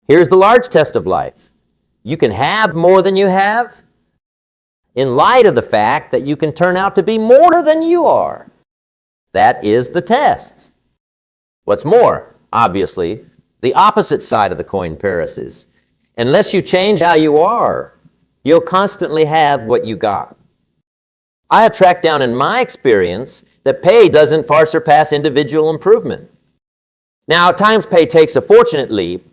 Here's the large test of life. You can have more than you have in light of the fact that you can turn out to be more than you are. That is the test. What's more, obviously, the opposite side of the coin perishes. Unless you change how you are, you'll constantly have what you got. I have tracked down in my experience that pay doesn't far surpass individual improvement. Now, at times pay takes a fortunate leap.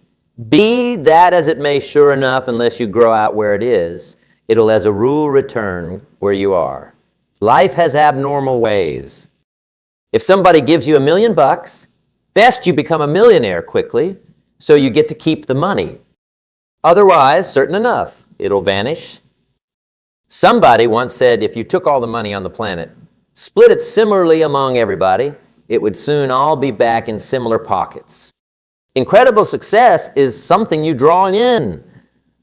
Be that as it may, sure enough, unless you grow out where it is, it'll as a rule return where you are. Life has abnormal ways. If somebody gives you $1 million, best you become a millionaire quickly so you get to keep the money. Otherwise, certain enough, it'll vanish. Somebody once said if you took all the money on the planet, split it similarly among everybody, it would soon all be back in similar pockets. Incredible success is something you draw in,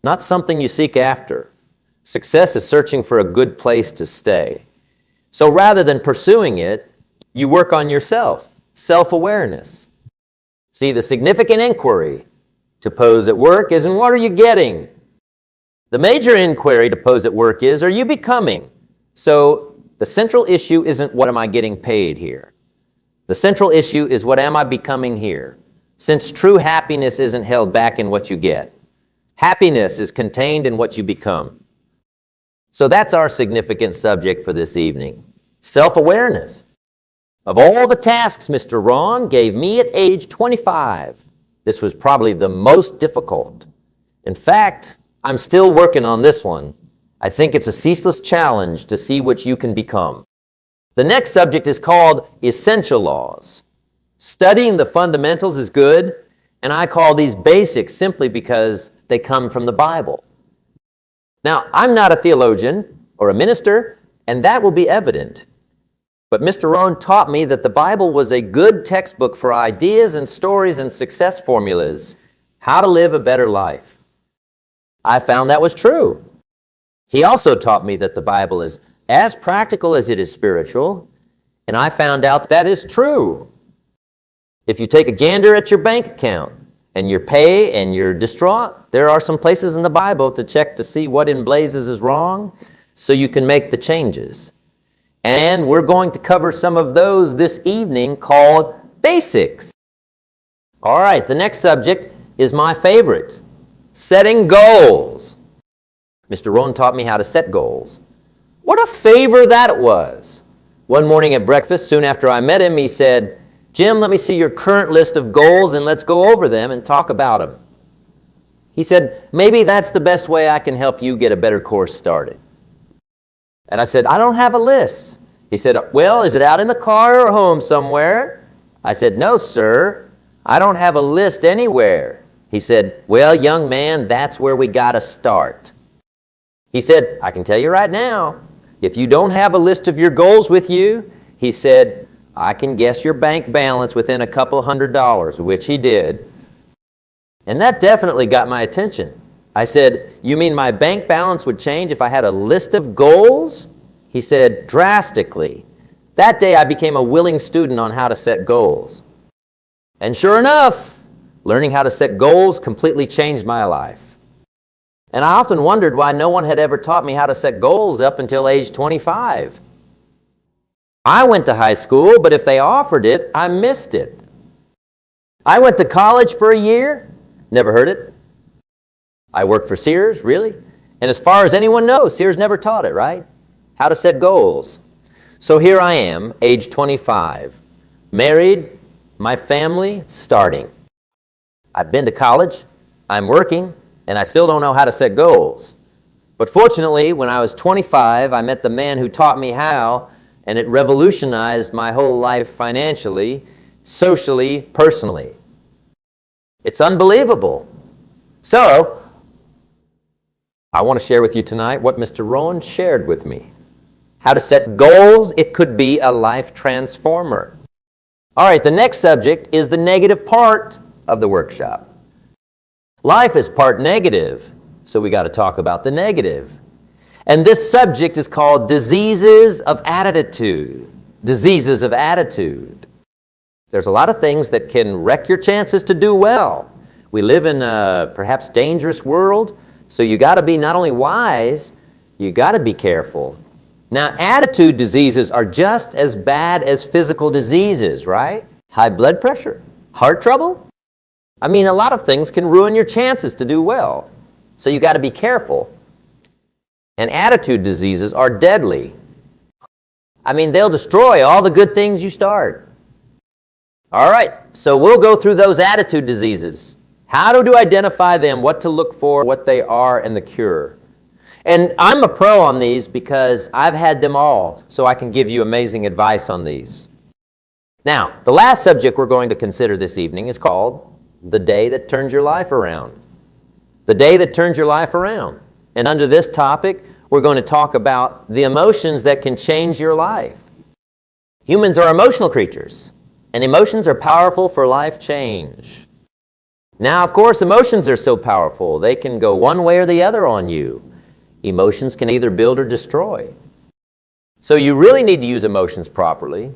not something you seek after. Success is searching for a good place to stay. So rather than pursuing it, you work on yourself, self-awareness. See, the significant inquiry to pose at work isn't what are you getting? The major inquiry to pose at work is, are you becoming? So the central issue isn't what am I getting paid here? The central issue is what am I becoming here? Since true happiness isn't held back in what you get. Happiness is contained in what you become. So that's our significant subject for this evening. Self-awareness. Of all the tasks Mr. Rohn gave me at age 25, this was probably the most difficult. In fact, I'm still working on this one. I think it's a ceaseless challenge to see what you can become. The next subject is called essential laws. Studying the fundamentals is good, and I call these basics simply because they come from the Bible. Now, I'm not a theologian or a minister, and that will be evident. But Mr. Rohn taught me that the Bible was a good textbook for ideas and stories and success formulas, how to live a better life. I found that was true. He also taught me that the Bible is as practical as it is spiritual, and I found out that is true. If you take a gander at your bank account and your pay and you're distraught, there are some places in the Bible to check to see what in blazes is wrong so you can make the changes. And we're going to cover some of those this evening called basics. All right, the next subject is my favorite, setting goals. Mr. Rohn taught me how to set goals. What a favor that was. One morning at breakfast, soon after I met him, he said, "Jim, let me see your current list of goals and let's go over them and talk about them." He said, "Maybe that's the best way I can help you get a better course started." And I said, "I don't have a list." He said, "Well, is it out in the car or home somewhere?" I said, "No, sir, I don't have a list anywhere." He said, "Well, young man, that's where we got to start." He said, "I can tell you right now, if you don't have a list of your goals with you," he said, "I can guess your bank balance within a couple $100s, which he did. And that definitely got my attention. I said, "You mean my bank balance would change if I had a list of goals?" He said, "Drastically." That day I became a willing student on how to set goals. And sure enough, learning how to set goals completely changed my life. And I often wondered why no one had ever taught me how to set goals up until age 25. I went to high school, but if they offered it, I missed it. I went to college for a year, never heard it. I worked for Sears, really? And as far as anyone knows, Sears never taught it, right? How to set goals. So here I am, age 25, married, my family starting. I've been to college, I'm working, and I still don't know how to set goals. But fortunately, when I was 25, I met the man who taught me how, and it revolutionized my whole life financially, socially, personally. It's unbelievable. So, I want to share with you tonight what Mr. Rohn shared with me. How to set goals, it could be a life transformer. All right, the next subject is the negative part of the workshop. Life is part negative, so we got to talk about the negative. And this subject is called diseases of attitude. Diseases of attitude. There's a lot of things that can wreck your chances to do well We live in a perhaps dangerous world, so you got to be not only wise, you got to be careful. Now, attitude diseases are just as bad as physical diseases, right? High blood pressure, heart trouble. I mean, a lot of things can ruin your chances to do well. So you got to be careful. And attitude diseases are deadly. I mean, they'll destroy all the good things you start. All right, so we'll go through those attitude diseases. How to identify them, what to look for, what they are, and the cure. And I'm a pro on these because I've had them all, so I can give you amazing advice on these. Now, the last subject we're going to consider this evening is called the day that turns your life around. The day that turns your life around. And under this topic, we're going to talk about the emotions that can change your life. Humans are emotional creatures, and emotions are powerful for life change. Now, of course, emotions are so powerful, they can go one way or the other on you. Emotions can either build or destroy. So you really need to use emotions properly.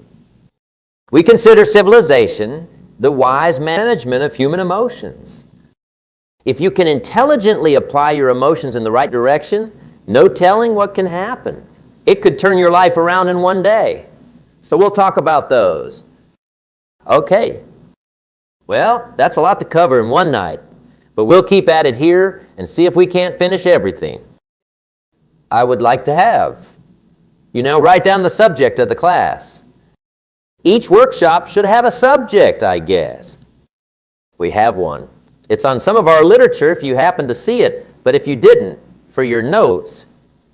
We consider civilization the wise management of human emotions. If you can intelligently apply your emotions in the right direction, no telling what can happen. It could turn your life around in one day. So we'll talk about those. Okay. Well, that's a lot to cover in one night, but we'll keep at it here and see if we can't finish everything. I would like to have, write down the subject of the class. Each workshop should have a subject, I guess. We have one. It's on some of our literature if you happen to see it, but if you didn't, for your notes,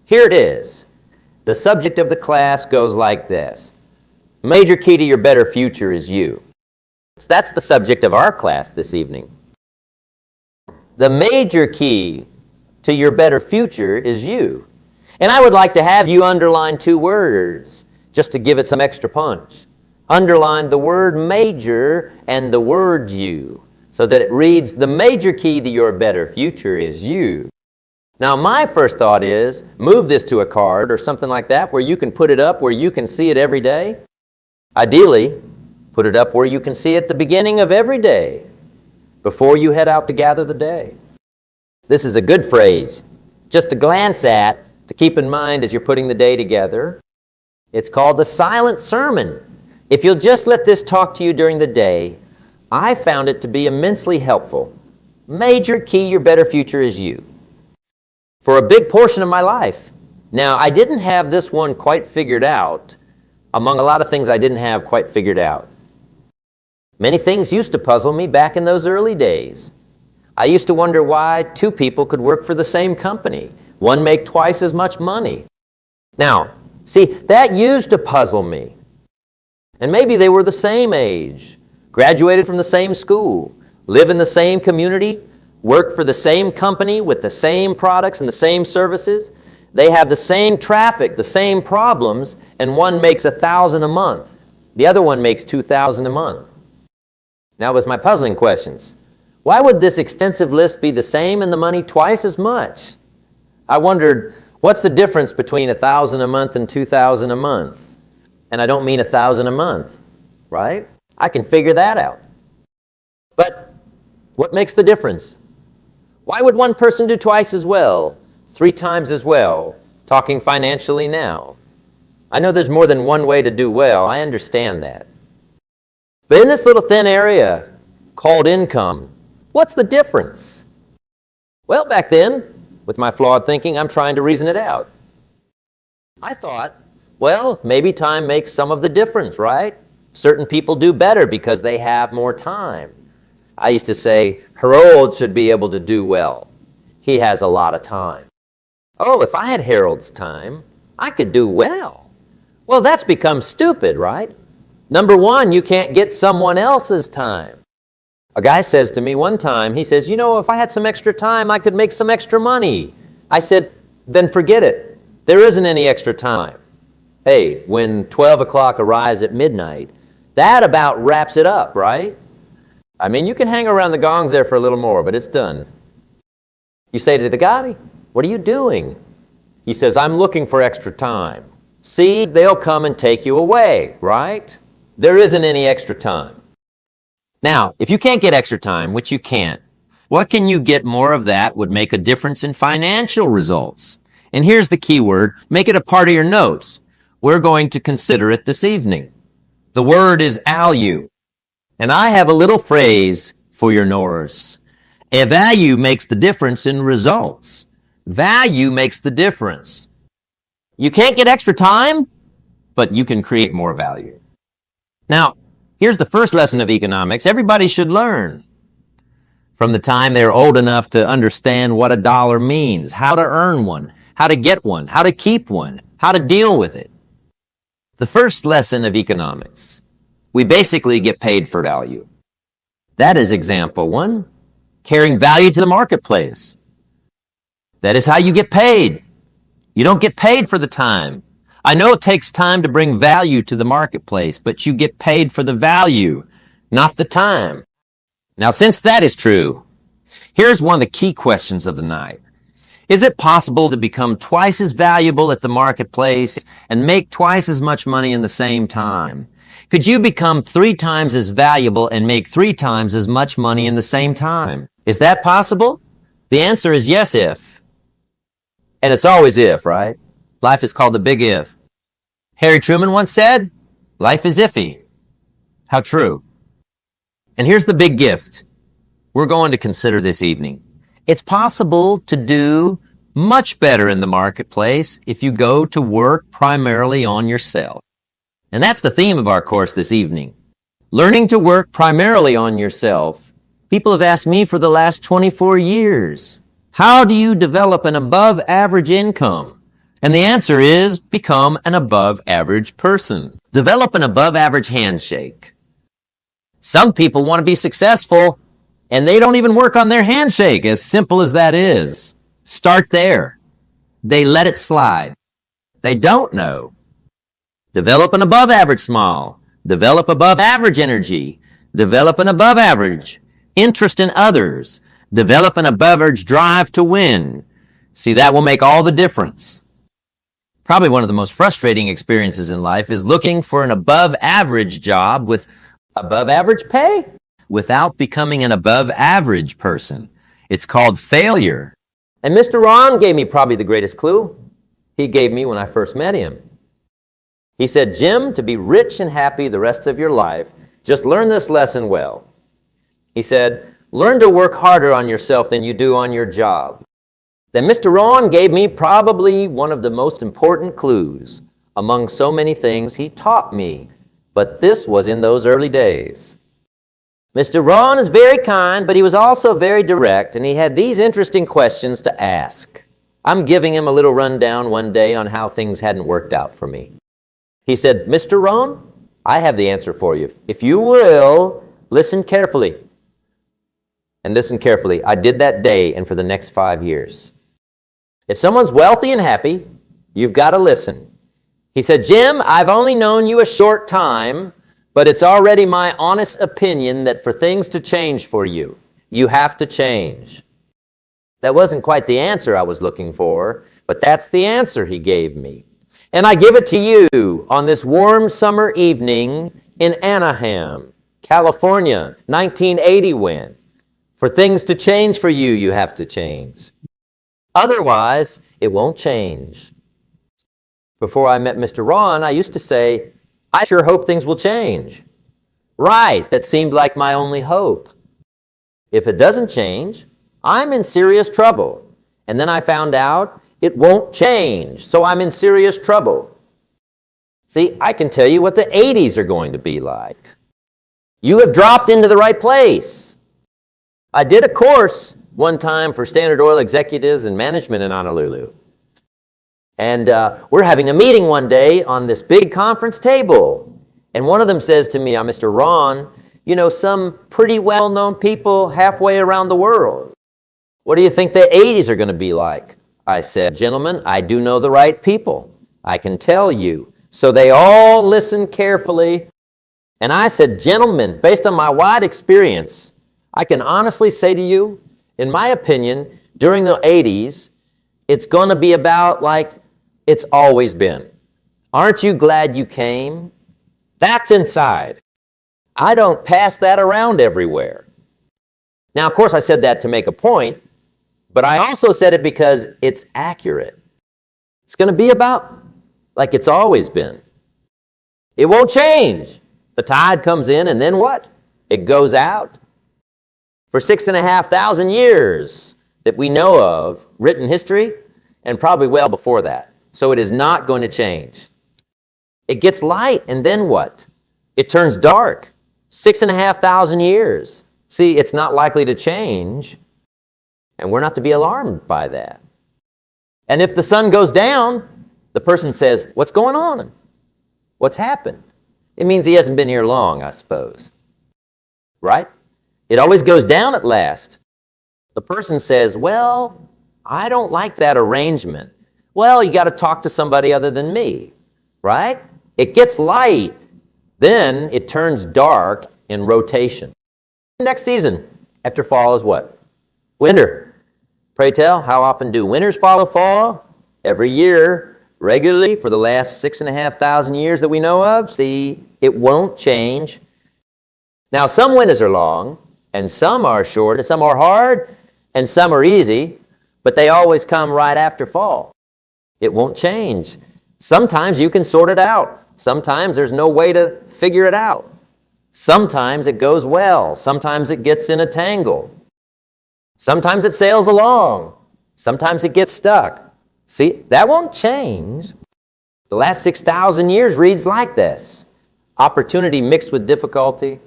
here it is. The subject of the class goes like this. Major key to your better future is you. So that's the subject of our class this evening. The major key to your better future is you. And I would like to have you underline two words, just to give it some extra punch. Underline the word major and the word you, so that it reads, the major key to your better future is you. Now, my first thought is, move this to a card or something like that where you can put it up where you can see it every day. Ideally, put it up where you can see it at the beginning of every day, before you head out to gather the day. This is a good phrase, just to glance at, to keep in mind as you're putting the day together. It's called the silent sermon. If you'll just let this talk to you during the day, I found it to be immensely helpful. Major key, your better future is you. For a big portion of my life. Now, I didn't have this one quite figured out, among a lot of things I didn't have quite figured out. Many things used to puzzle me back in those early days. I used to wonder why two people could work for the same company. One make twice as much money. Now, see, that used to puzzle me. And maybe they were the same age, graduated from the same school, live in the same community, work for the same company with the same products and the same services. They have the same traffic, the same problems, and one makes $1,000 a month. The other one makes $2,000 a month. Now, was my puzzling questions. Why would this extensive list be the same and the money twice as much? I wondered, what's the difference between $1,000 a month and $2,000 a month? And I don't mean $1,000 a month, right? I can figure that out. But what makes the difference? Why would one person do twice as well, 3 times as well, talking financially now? I know there's more than one way to do well. I understand that. But in this little thin area called income, what's the difference? Well, back then, with my flawed thinking, I'm trying to reason it out. I thought, well, maybe time makes some of the difference, right? Certain people do better because they have more time. I used to say, Harold should be able to do well. He has a lot of time. Oh, if I had Harold's time, I could do well. Well, that's become stupid, right? Number one, you can't get someone else's time. A guy says to me one time, he says, if I had some extra time, I could make some extra money. I said, then forget it. There isn't any extra time. Hey, when 12 o'clock arrives at midnight, that about wraps it up, right? I mean, you can hang around the gongs there for a little more, but it's done. You say to the guy, what are you doing? He says, I'm looking for extra time. See, they'll come and take you away, right? There isn't any extra time. Now, if you can't get extra time, which you can't, What can you get more of that would make a difference in financial results? And here's the key word. Make it a part of your notes. We're going to consider it this evening. The word is value. And I have a little phrase for your knowers. A value makes the difference in results. Value makes the difference. You can't get extra time, but you can create more value. Now, here's the first lesson of economics everybody should learn. From the time they're old enough to understand what a dollar means, how to earn one, how to get one, how to keep one, how to deal with it. The first lesson of economics, we basically get paid for value. That is example one, carrying value to the marketplace. That is how you get paid. You don't get paid for the time. I know it takes time to bring value to the marketplace, but you get paid for the value, not the time. Now, since that is true, here's one of the key questions of the night. Is it possible to become twice as valuable at the marketplace and make twice as much money in the same time? Could you become 3 times as valuable and make 3 times as much money in the same time? Is that possible? The answer is yes, if. And it's always if, right? Life is called the big if. Harry Truman once said, life is iffy. How true. And here's the big gift we're going to consider this evening. It's possible to do much better in the marketplace if you go to work primarily on yourself. And that's the theme of our course this evening. Learning to work primarily on yourself. People have asked me for the last 24 years, how do you develop an above average income? And the answer is become an above average person. Develop an above average handshake. Some people want to be successful and they don't even work on their handshake, as simple as that is. Start there. They let it slide. They don't know. Develop an above average smile. Develop above average energy. Develop an above average interest in others. Develop an above average drive to win. See, that will make all the difference. Probably one of the most frustrating experiences in life is looking for an above average job with above average pay without becoming an above average person. It's called failure. And Mr. Rohn gave me probably the greatest clue he gave me when I first met him. He said, Jim, to be rich and happy the rest of your life, just learn this lesson well. He said, learn to work harder on yourself than you do on your job. Then Mr. Rohn gave me probably one of the most important clues among so many things he taught me. But this was in those early days. Mr. Rohn is very kind, but he was also very direct, and he had these interesting questions to ask. I'm giving him a little rundown one day on how things hadn't worked out for me. He said, Mr. Rohn, I have the answer for you. If you will, listen carefully. And listen carefully. I did that day and for the next 5 years. If someone's wealthy and happy, you've got to listen. He said, Jim, I've only known you a short time, but it's already my honest opinion that for things to change for you, you have to change. That wasn't quite the answer I was looking for, but that's the answer he gave me. And I give it to you on this warm summer evening in Anaheim, California, 1980 when. For things to change for you, you have to change. Otherwise, it won't change. Before I met Mr. Rohn, I used to say, I sure hope things will change. Right, that seemed like my only hope. If it doesn't change, I'm in serious trouble. And then I found out it won't change, so I'm in serious trouble. See, I can tell you what the 80s are going to be like. You have dropped into the right place. I did a course one time for Standard Oil executives and management in Honolulu. And we're having a meeting one day on this big conference table. And one of them says to me, Mr. Rohn, you know, some pretty well-known people halfway around the world. What do you think the 80s are going to be like? I said, gentlemen, I do know the right people. I can tell you. So they all listened carefully. And I said, gentlemen, based on my wide experience, I can honestly say to you, in my opinion, during the 80s, it's going to be about like it's always been. Aren't you glad you came? That's inside. I don't pass that around everywhere. Now, of course, I said that to make a point, but I also said it because it's accurate. It's going to be about like it's always been. It won't change. The tide comes in, and then what? It goes out. For 6,500 years that we know of, written history, and probably well before that. So it is not going to change. It gets light, and then what? It turns dark. 6,500 years. See, it's not likely to change, and we're not to be alarmed by that. And if the sun goes down, the person says, what's going on? What's happened? It means he hasn't been here long, I suppose. Right? It always goes down at last. The person says, well, I don't like that arrangement. Well, you got to talk to somebody other than me. Right? It gets light. Then it turns dark in rotation. Next season after fall is what? Winter. Pray tell, how often do winters follow fall? Every year, regularly for the last 6,500 years that we know of. See, it won't change. Now, some winters are long, and some are short, and some are hard, and some are easy, but they always come right after fall. It won't change. Sometimes you can sort it out. Sometimes there's no way to figure it out. Sometimes it goes well. Sometimes it gets in a tangle. Sometimes it sails along. Sometimes it gets stuck. See, that won't change. The last 6,000 years reads like this. Opportunity mixed with difficulty.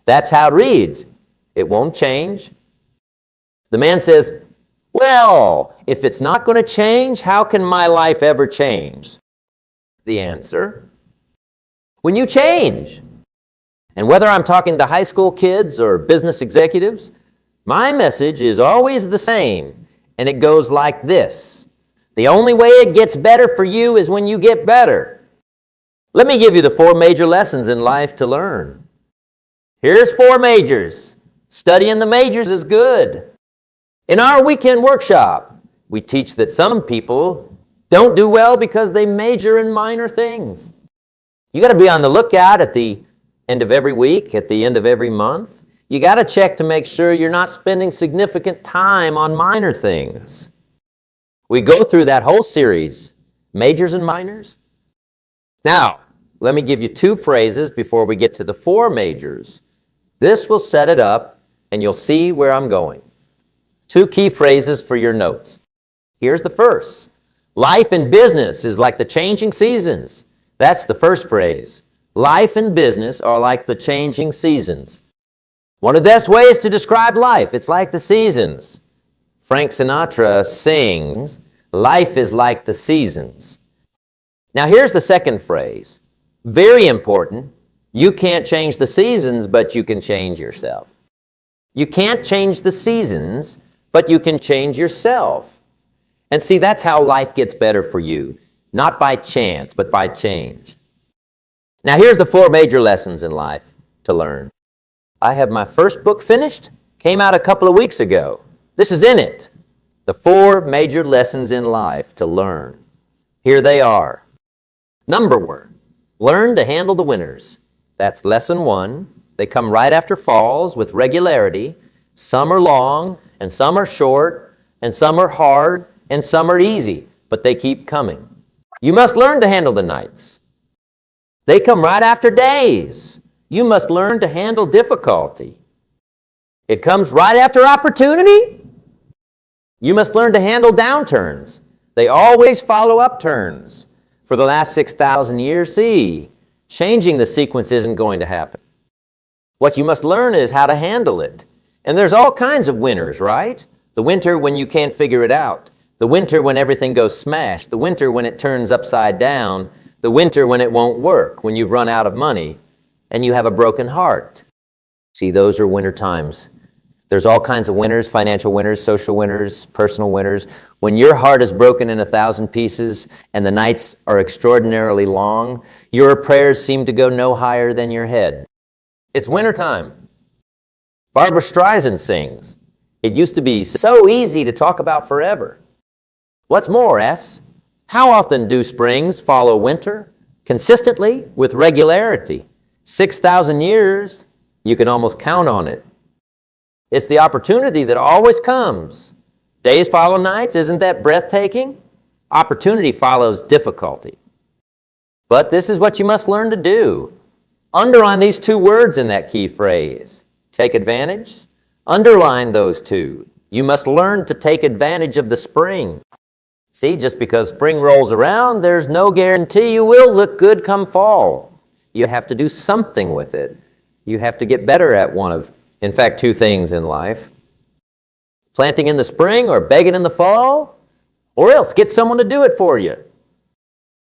That's how it reads. It won't change. The man says, well, if it's not going to change, how can my life ever change? The answer, when you change. And whether I'm talking to high school kids or business executives, my message is always the same, and it goes like this. The only way it gets better for you is when you get better. Let me give you the 4 major lessons in life to learn. Here's 4 majors. Studying the majors is good. In our weekend workshop, we teach that some people don't do well because they major in minor things. You got to be on the lookout at the end of every week, at the end of every month. You got to check to make sure you're not spending significant time on minor things. We go through that whole series, majors and minors. Now, let me give you 2 phrases before we get to the 4 majors. This will set it up, and you'll see where I'm going. 2 key phrases for your notes. Here's the first. Life and business is like the changing seasons. That's the first phrase. Life and business are like the changing seasons. One of the best ways to describe life, it's like the seasons. Frank Sinatra sings, life is like the seasons. Now here's the second phrase. Very important. You can't change the seasons, but you can change yourself. You can't change the seasons, but you can change yourself. And see, that's how life gets better for you. Not by chance, but by change. Now here's the 4 major lessons in life to learn. I have my first book finished, came out a couple of weeks ago. This is in it. The 4 major lessons in life to learn. Here they are. Number 1, learn to handle the winters. That's lesson 1. They come right after falls with regularity. Some are long, and some are short, and some are hard, and some are easy, but they keep coming. You must learn to handle the nights. They come right after days. You must learn to handle difficulty. It comes right after opportunity. You must learn to handle downturns. They always follow upturns. For the last 6,000 years, see, changing the sequence isn't going to happen. What you must learn is how to handle it. And there's all kinds of winters, right? The winter when you can't figure it out. The winter when everything goes smash. The winter when it turns upside down. The winter when it won't work, when you've run out of money and you have a broken heart. See, those are winter times. There's all kinds of winters, financial winters, social winters, personal winters. When your heart is broken in 1,000 pieces and the nights are extraordinarily long, your prayers seem to go no higher than your head. It's winter time. Barbra Streisand sings, it used to be so easy to talk about forever. What's more, S? How often do springs follow winter? Consistently, with regularity. 6,000 years, you can almost count on it. It's the opportunity that always comes. Days follow nights. Isn't that breathtaking? Opportunity follows difficulty. But this is what you must learn to do. Underline these two words in that key phrase. Take advantage. Underline those two. You must learn to take advantage of the spring. See, just because spring rolls around, there's no guarantee you will look good come fall. You have to do something with it. You have to get better at in fact, two things in life. Planting in the spring or begging in the fall, or else get someone to do it for you.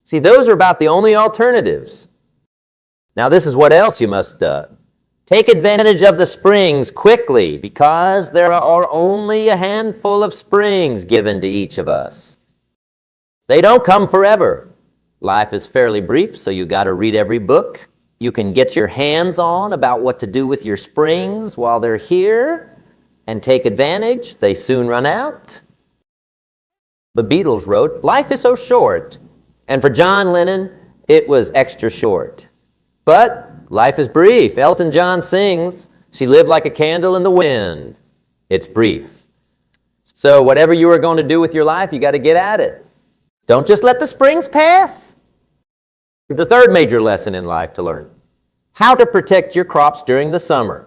See, those are about the only alternatives. Now, this is what else you must do. Take advantage of the springs quickly, because there are only a handful of springs given to each of us. They don't come forever. Life is fairly brief, so you got to read every book you can get your hands on about what to do with your springs while they're here, and take advantage. They soon run out. The Beatles wrote, "Life is so short." And for John Lennon, it was extra short. But life is brief. Elton John sings, "She lived like a candle in the wind." It's brief. So whatever you are going to do with your life, you got to get at it. Don't just let the springs pass. The third major lesson in life to learn: how to protect your crops during the summer.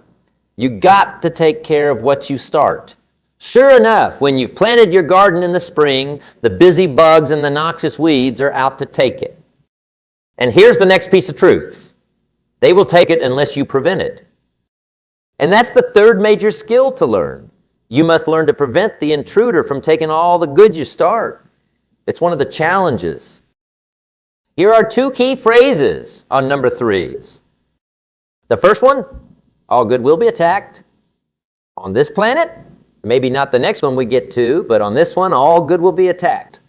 You got to take care of what you start. Sure enough, when you've planted your garden in the spring, the busy bugs and the noxious weeds are out to take it. And here's the next piece of truth: they will take it unless you prevent it. And that's the third major skill to learn. You must learn to prevent the intruder from taking all the good you start. It's one of the challenges. Here are two key phrases on number 3s. The first one: all good will be attacked. On this planet, maybe not the next one we get to, but on this one, all good will be attacked.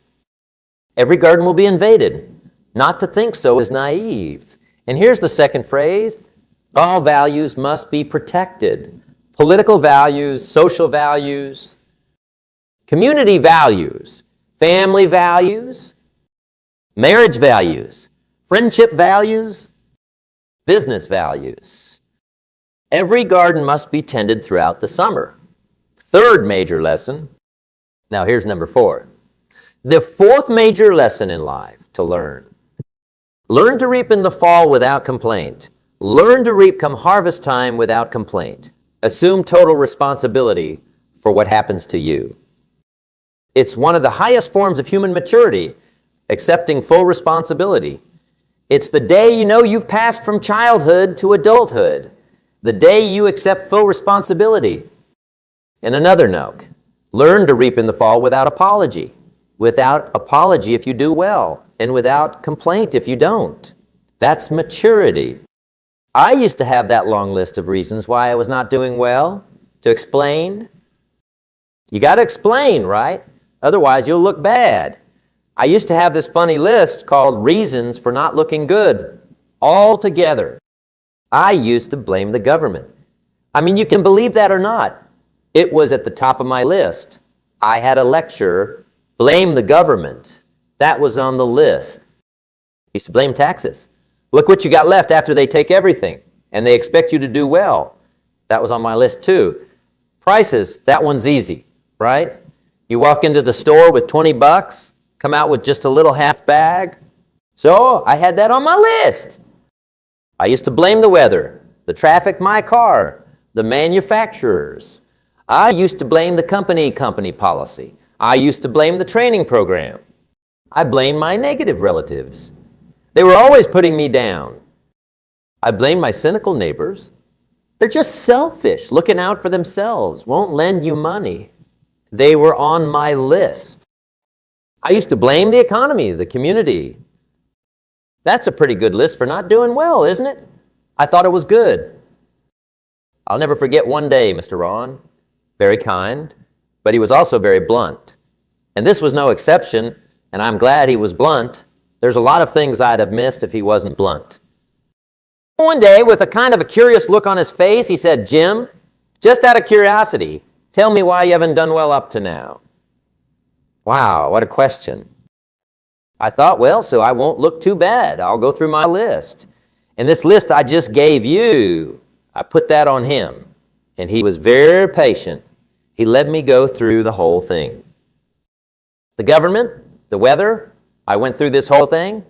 Every garden will be invaded. Not to think so is naive. And here's the second phrase: all values must be protected. Political values, social values, community values, family values, marriage values, friendship values, business values. Every garden must be tended throughout the summer. Third major lesson. Now here's number 4. The fourth major lesson in life to learn. Learn to reap in the fall without complaint. Learn to reap come harvest time without complaint. Assume total responsibility for what happens to you. It's one of the highest forms of human maturity, accepting full responsibility. It's the day you know you've passed from childhood to adulthood, the day you accept full responsibility. And another note: learn to reap in the fall without apology. Without apology if you do well, and without complaint if you don't. That's maturity. I used to have that long list of reasons why I was not doing well, to explain. You got to explain, right? Otherwise, you'll look bad. I used to have this funny list called reasons for not looking good, all together. I used to blame the government. I mean, you can believe that or not. It was at the top of my list. I had a lecture, blame the government. That was on the list. I used to blame taxes. Look what you got left after they take everything, and they expect you to do well. That was on my list too. Prices, that one's easy, right? You walk into the store with $20, come out with just a little half bag. So I had that on my list. I used to blame the weather, the traffic, my car, the manufacturers. I used to blame the company policy. I used to blame the training program. I blamed my negative relatives. They were always putting me down. I blamed my cynical neighbors. They're just selfish, looking out for themselves, won't lend you money. They were on my list. I used to blame the economy, the community. That's a pretty good list for not doing well, isn't it? I thought it was good. I'll never forget one day, Mr. Rohn. Very kind, but he was also very blunt. And this was no exception, and I'm glad he was blunt. There's a lot of things I'd have missed if he wasn't blunt. One day, with a kind of a curious look on his face, he said, "Jim, just out of curiosity, tell me why you haven't done well up to now." Wow, what a question. I thought, well, so I won't look too bad. I'll go through my list. And this list I just gave you, I put that on him. And he was very patient. He let me go through the whole thing. The government, the weather, I went through this whole thing.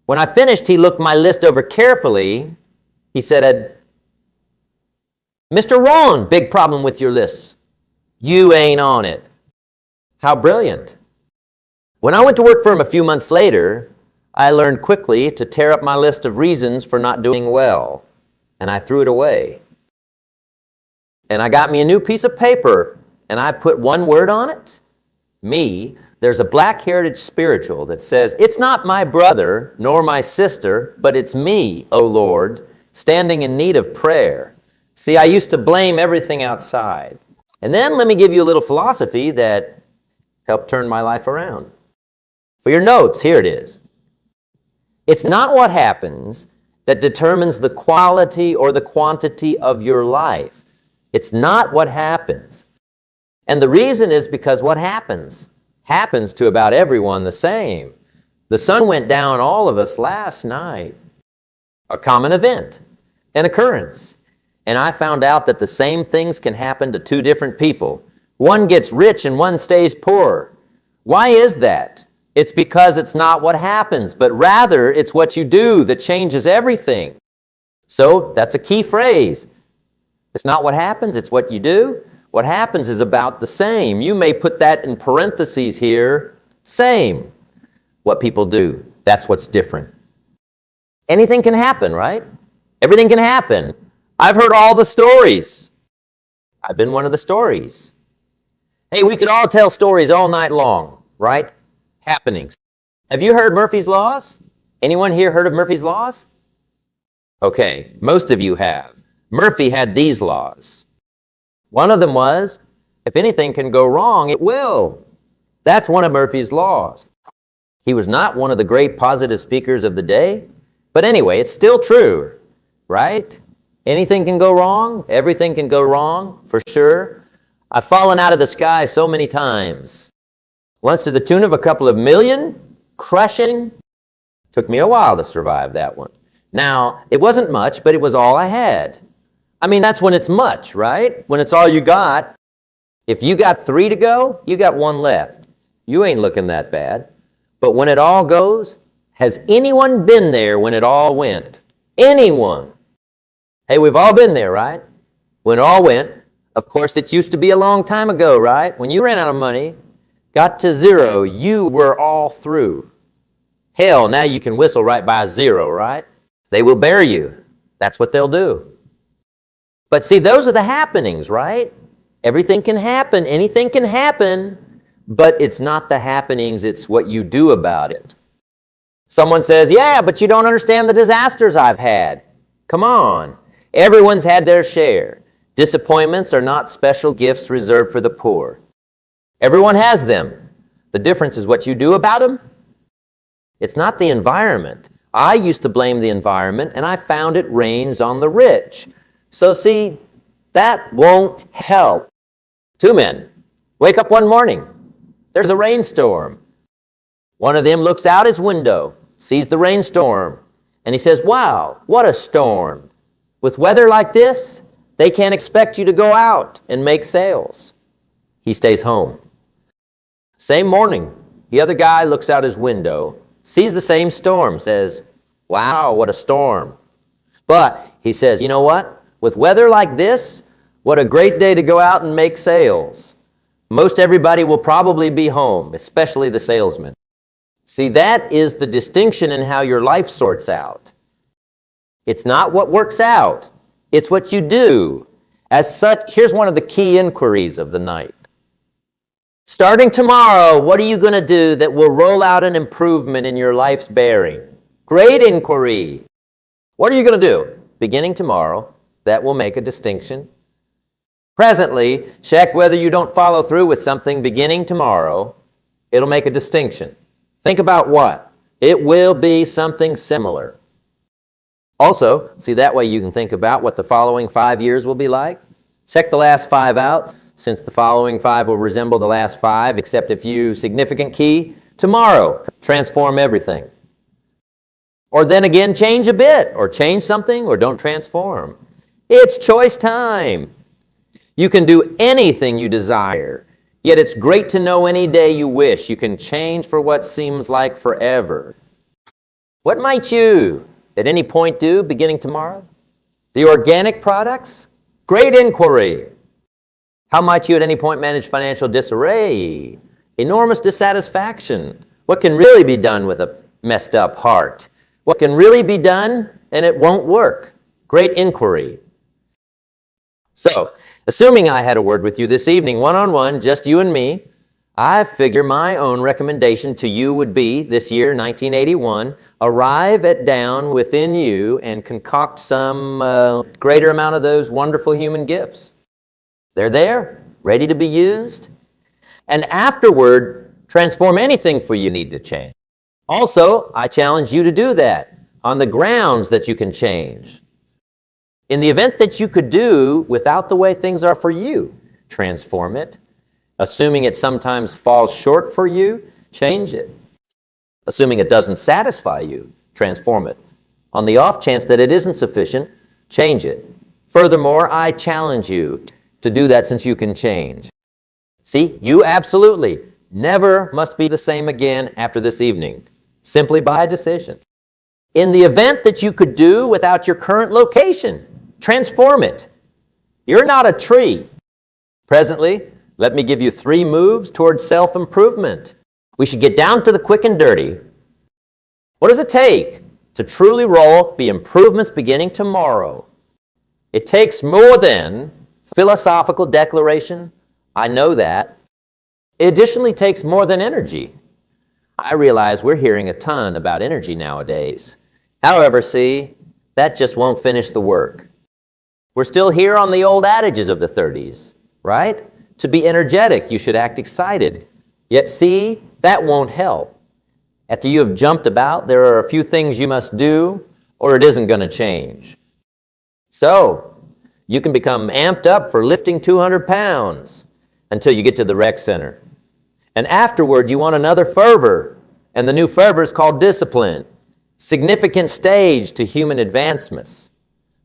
When I finished, he looked my list over carefully. He said, "Mr. Rohn, big problem with your list. You ain't on it." How brilliant. When I went to work for him a few months later, I learned quickly to tear up my list of reasons for not doing well, and I threw it away. And I got me a new piece of paper, and I put one word on it, me. There's a Black Heritage spiritual that says, "It's not my brother nor my sister, but it's me, O Lord, standing in need of prayer." See, I used to blame everything outside. And then let me give you a little philosophy that helped turn my life around. For your notes, here it is. It's not what happens that determines the quality or the quantity of your life. It's not what happens. And the reason is because what happens to about everyone the same. The sun went down all of us last night. A common event, an occurrence. And I found out that the same things can happen to two different people. One gets rich and one stays poor. Why is that? It's because it's not what happens, but rather it's what you do that changes everything. So that's a key phrase. It's not what happens, it's what you do. What happens is about the same. You may put that in parentheses here, same. What people do, that's what's different. Anything can happen, right? Everything can happen. I've heard all the stories. I've been one of the stories. Hey, we could all tell stories all night long, right? Happenings. Have you heard Murphy's Laws? Anyone here heard of Murphy's Laws? Okay, most of you have. Murphy had these laws. One of them was, if anything can go wrong, it will. That's one of Murphy's laws. He was not one of the great positive speakers of the day, but anyway, it's still true, right? Anything can go wrong. Everything can go wrong, for sure. I've fallen out of the sky so many times. Once to the tune of a couple of million, crushing. Took me a while to survive that one. Now, it wasn't much, but it was all I had. I mean, that's when it's much, right? When it's all you got. If you got 3 to go, you got 1 left. You ain't looking that bad. But when it all goes, has anyone been there when it all went? Anyone? Hey, we've all been there, right? When it all went. Of course, it used to be a long time ago, right? When you ran out of money, got to 0, you were all through. Hell, now you can whistle right by 0, right? They will bury you. That's what they'll do. But see, those are the happenings, right? Everything can happen, anything can happen, but it's not the happenings, it's what you do about it. Someone says, "Yeah, but you don't understand the disasters I've had." Come on. Everyone's had their share. Disappointments are not special gifts reserved for the poor. Everyone has them. The difference is what you do about them. It's not the environment. I used to blame the environment, and I found it rains on the rich. So see, that won't help. 2 men wake up one morning. There's a rainstorm. One of them looks out his window, sees the rainstorm, and he says, "Wow, what a storm. With weather like this, they can't expect you to go out and make sales." He stays home. Same morning, the other guy looks out his window, sees the same storm, says, "Wow, what a storm." But he says, "You know what? With weather like this, what a great day to go out and make sales. Most everybody will probably be home, especially the salesman." See, that is the distinction in how your life sorts out. It's not what works out. It's what you do. As such, here's one of the key inquiries of the night. Starting tomorrow, what are you going to do that will roll out an improvement in your life's bearing? Great inquiry. What are you going to do? Beginning tomorrow, that will make a distinction. Presently, check whether you don't follow through with something beginning tomorrow. It'll make a distinction. Think about what? It will be something similar. Also, see, that way you can think about what the following 5 years will be like. Check the last 5 out, since the following 5 will resemble the last 5, except a few significant key. Tomorrow, transform everything. Or then again, change a bit, or change something, or don't transform. It's choice time. You can do anything you desire. Yet it's great to know any day you wish you can change for what seems like forever. What might you at any point do beginning tomorrow? The organic products? Great inquiry. How might you at any point manage financial disarray? Enormous dissatisfaction. What can really be done with a messed up heart? What can really be done and it won't work? Great inquiry. So, assuming I had a word with you this evening, one-on-one, just you and me, I figure my own recommendation to you would be, this year, 1981, arrive at down within you and concoct some greater amount of those wonderful human gifts. They're there, ready to be used. And afterward, transform anything for you need to change. Also, I challenge you to do that on the grounds that you can change. In the event that you could do without the way things are for you, transform it. Assuming it sometimes falls short for you, change it. Assuming it doesn't satisfy you, transform it. On the off chance that it isn't sufficient, change it. Furthermore, I challenge you to do that since you can change. See, you absolutely never must be the same again after this evening, simply by a decision. In the event that you could do without your current location, transform it. You're not a tree. Presently, let me give you 3 moves towards self-improvement. We should get down to the quick and dirty. What does it take to truly be improvements beginning tomorrow? It takes more than philosophical declaration. I know that. It additionally takes more than energy. I realize we're hearing a ton about energy nowadays. However, see, that just won't finish the work. We're still here on the old adages of the 30s, right? To be energetic, you should act excited. Yet see, that won't help. After you have jumped about, there are a few things you must do, or it isn't going to change. So, you can become amped up for lifting 200 pounds until you get to the rec center. And afterward, you want another fervor, and the new fervor is called discipline. Significant stage to human advancements.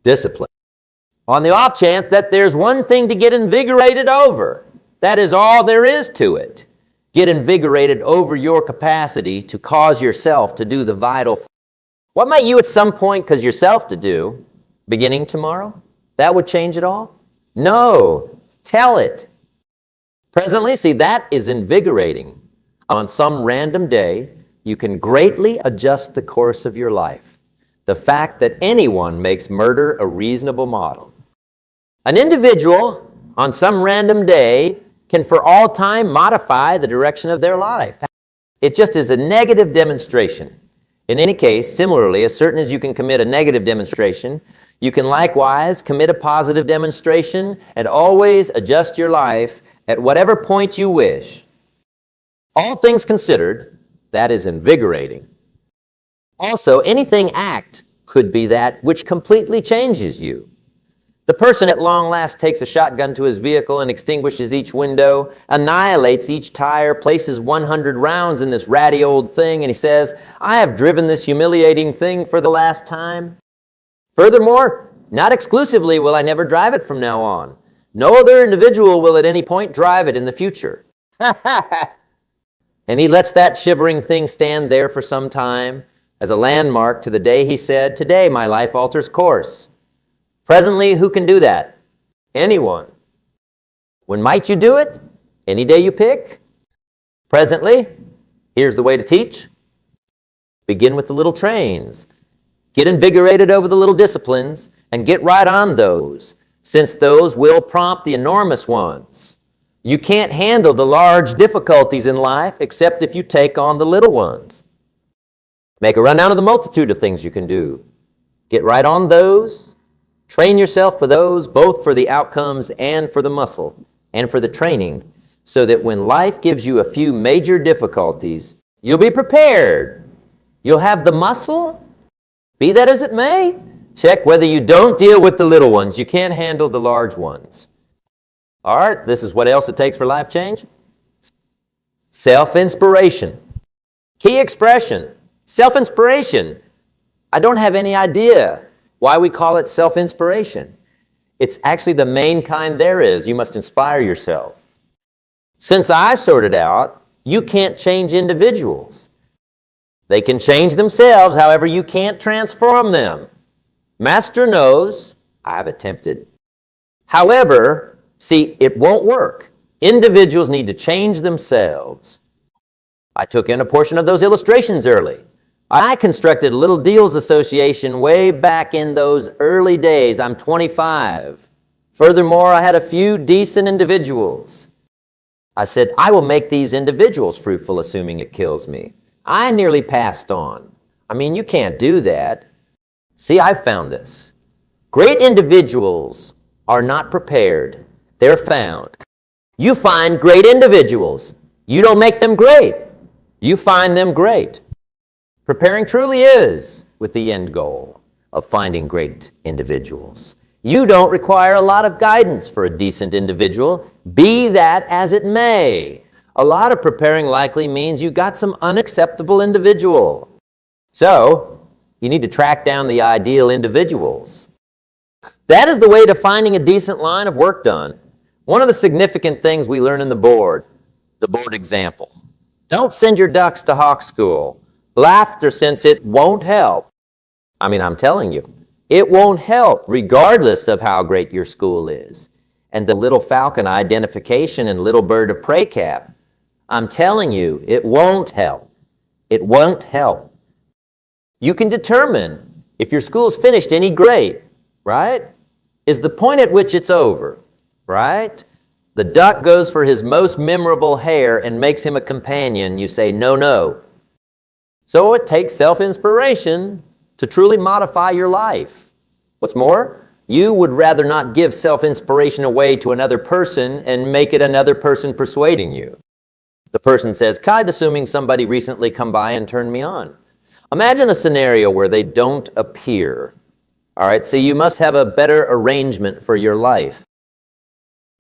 Discipline. On the off chance that there's one thing to get invigorated over, that is all there is to it. Get invigorated over your capacity to cause yourself to do the vital. What might you at some point cause yourself to do beginning tomorrow? That would change it all? No. Tell it. Presently, see, that is invigorating. On some random day, you can greatly adjust the course of your life. The fact that anyone makes murder a reasonable model. An individual on some random day can for all time modify the direction of their life. It just is a negative demonstration. In any case, similarly, as certain as you can commit a negative demonstration, you can likewise commit a positive demonstration and always adjust your life at whatever point you wish. All things considered, that is invigorating. Also, anything act could be that which completely changes you. The person at long last takes a shotgun to his vehicle and extinguishes each window, annihilates each tire, places 100 rounds in this ratty old thing, and he says, I have driven this humiliating thing for the last time. Furthermore, not exclusively will I never drive it from now on. No other individual will at any point drive it in the future. And he lets that shivering thing stand there for some time as a landmark to the day he said, today my life alters course. Presently, who can do that? Anyone. When might you do it? Any day you pick. Presently, here's the way to teach. Begin with the little trains. Get invigorated over the little disciplines and get right on those, since those will prompt the enormous ones. You can't handle the large difficulties in life except if you take on the little ones. Make a rundown of the multitude of things you can do. Get right on those. Train yourself for those, both for the outcomes and for the muscle and for the training, so that when life gives you a few major difficulties, you'll be prepared. You'll have the muscle. Be that as it may, check whether you don't deal with the little ones. You can't handle the large ones. All right, this is what else it takes for life change. Self-inspiration. Key expression. Self-inspiration. I don't have any idea why we call it self-inspiration. It's actually the main kind there is. You must inspire yourself. Since I sorted out, you can't change individuals. They can change themselves, however, you can't transform them. Master knows, I've attempted. However, see, it won't work. Individuals need to change themselves. I took in a portion of those illustrations early. I constructed a little deals association way back in those early days. I'm 25. Furthermore, I had a few decent individuals. I said, I will make these individuals fruitful, assuming it kills me. I nearly passed on. I mean, you can't do that. See, I've found this. Great individuals are not prepared. They're found. You find great individuals. You don't make them great. You find them great. Preparing truly is with the end goal of finding great individuals. You don't require a lot of guidance for a decent individual, be that as it may. A lot of preparing likely means you got some unacceptable individual. So, you need to track down the ideal individuals. That is the way to finding a decent line of work done. One of the significant things we learn in the board example. Don't send your ducks to hawk school. Laughter, since it won't help. I mean, I'm telling you, it won't help regardless of how great your school is. And the little falcon identification and little bird of prey cap, I'm telling you, it won't help. It won't help. You can determine if your school's finished any grade, right? Is the point at which it's over, right? The duck goes for his most memorable hare and makes him a companion. You say, no, no. So it takes self-inspiration to truly modify your life. What's more, you would rather not give self-inspiration away to another person and make it another person persuading you. The person says, I'd assuming somebody recently come by and turned me on. Imagine a scenario where they don't appear. All right, so you must have a better arrangement for your life.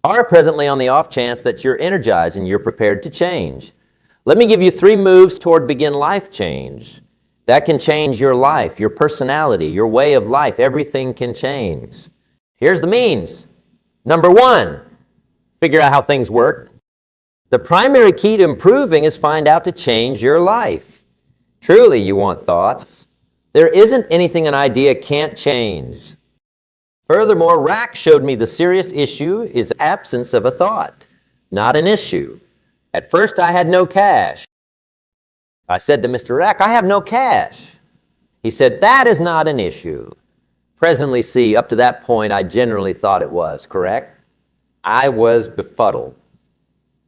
Are presently on the off chance that you're energized and you're prepared to change. Let me give you 3 moves toward begin life change. That can change your life, your personality, your way of life. Everything can change. Here's the means. Number 1, figure out how things work. The primary key to improving is find out to change your life. Truly, you want thoughts. There isn't anything an idea can't change. Furthermore, Rack showed me the serious issue is absence of a thought, not an issue. At first, I had no cash. I said to Mr. Rack, I have no cash. He said, that is not an issue. Presently, see, up to that point, I generally thought it was, correct? I was befuddled.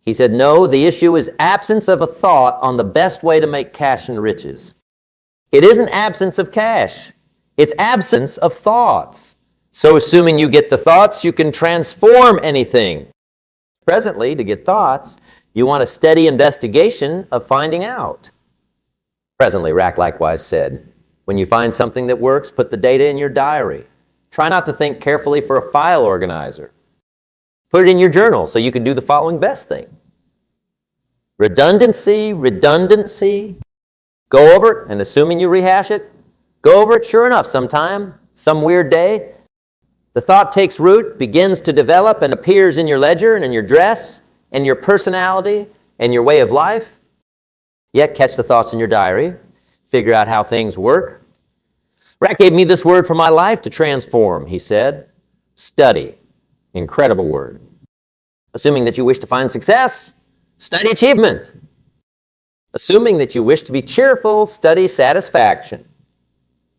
He said, no, the issue is absence of a thought on the best way to make cash and riches. It isn't absence of cash. It's absence of thoughts. So assuming you get the thoughts, you can transform anything. Presently, to get thoughts, you want a steady investigation of finding out. Presently, Rack likewise said, when you find something that works, put the data in your diary. Try not to think carefully for a file organizer. Put it in your journal so you can do the following best thing. Redundancy, redundancy. Go over it, and assuming you rehash it, go over it, sure enough, sometime, some weird day, the thought takes root, begins to develop, and appears in your ledger and in your dress and your personality and your way of life. Yet catch the thoughts in your diary, figure out how things work. Rack gave me this word for my life to transform, he said. Study. Incredible word. Assuming that you wish to find success, study achievement. Assuming that you wish to be cheerful, study satisfaction.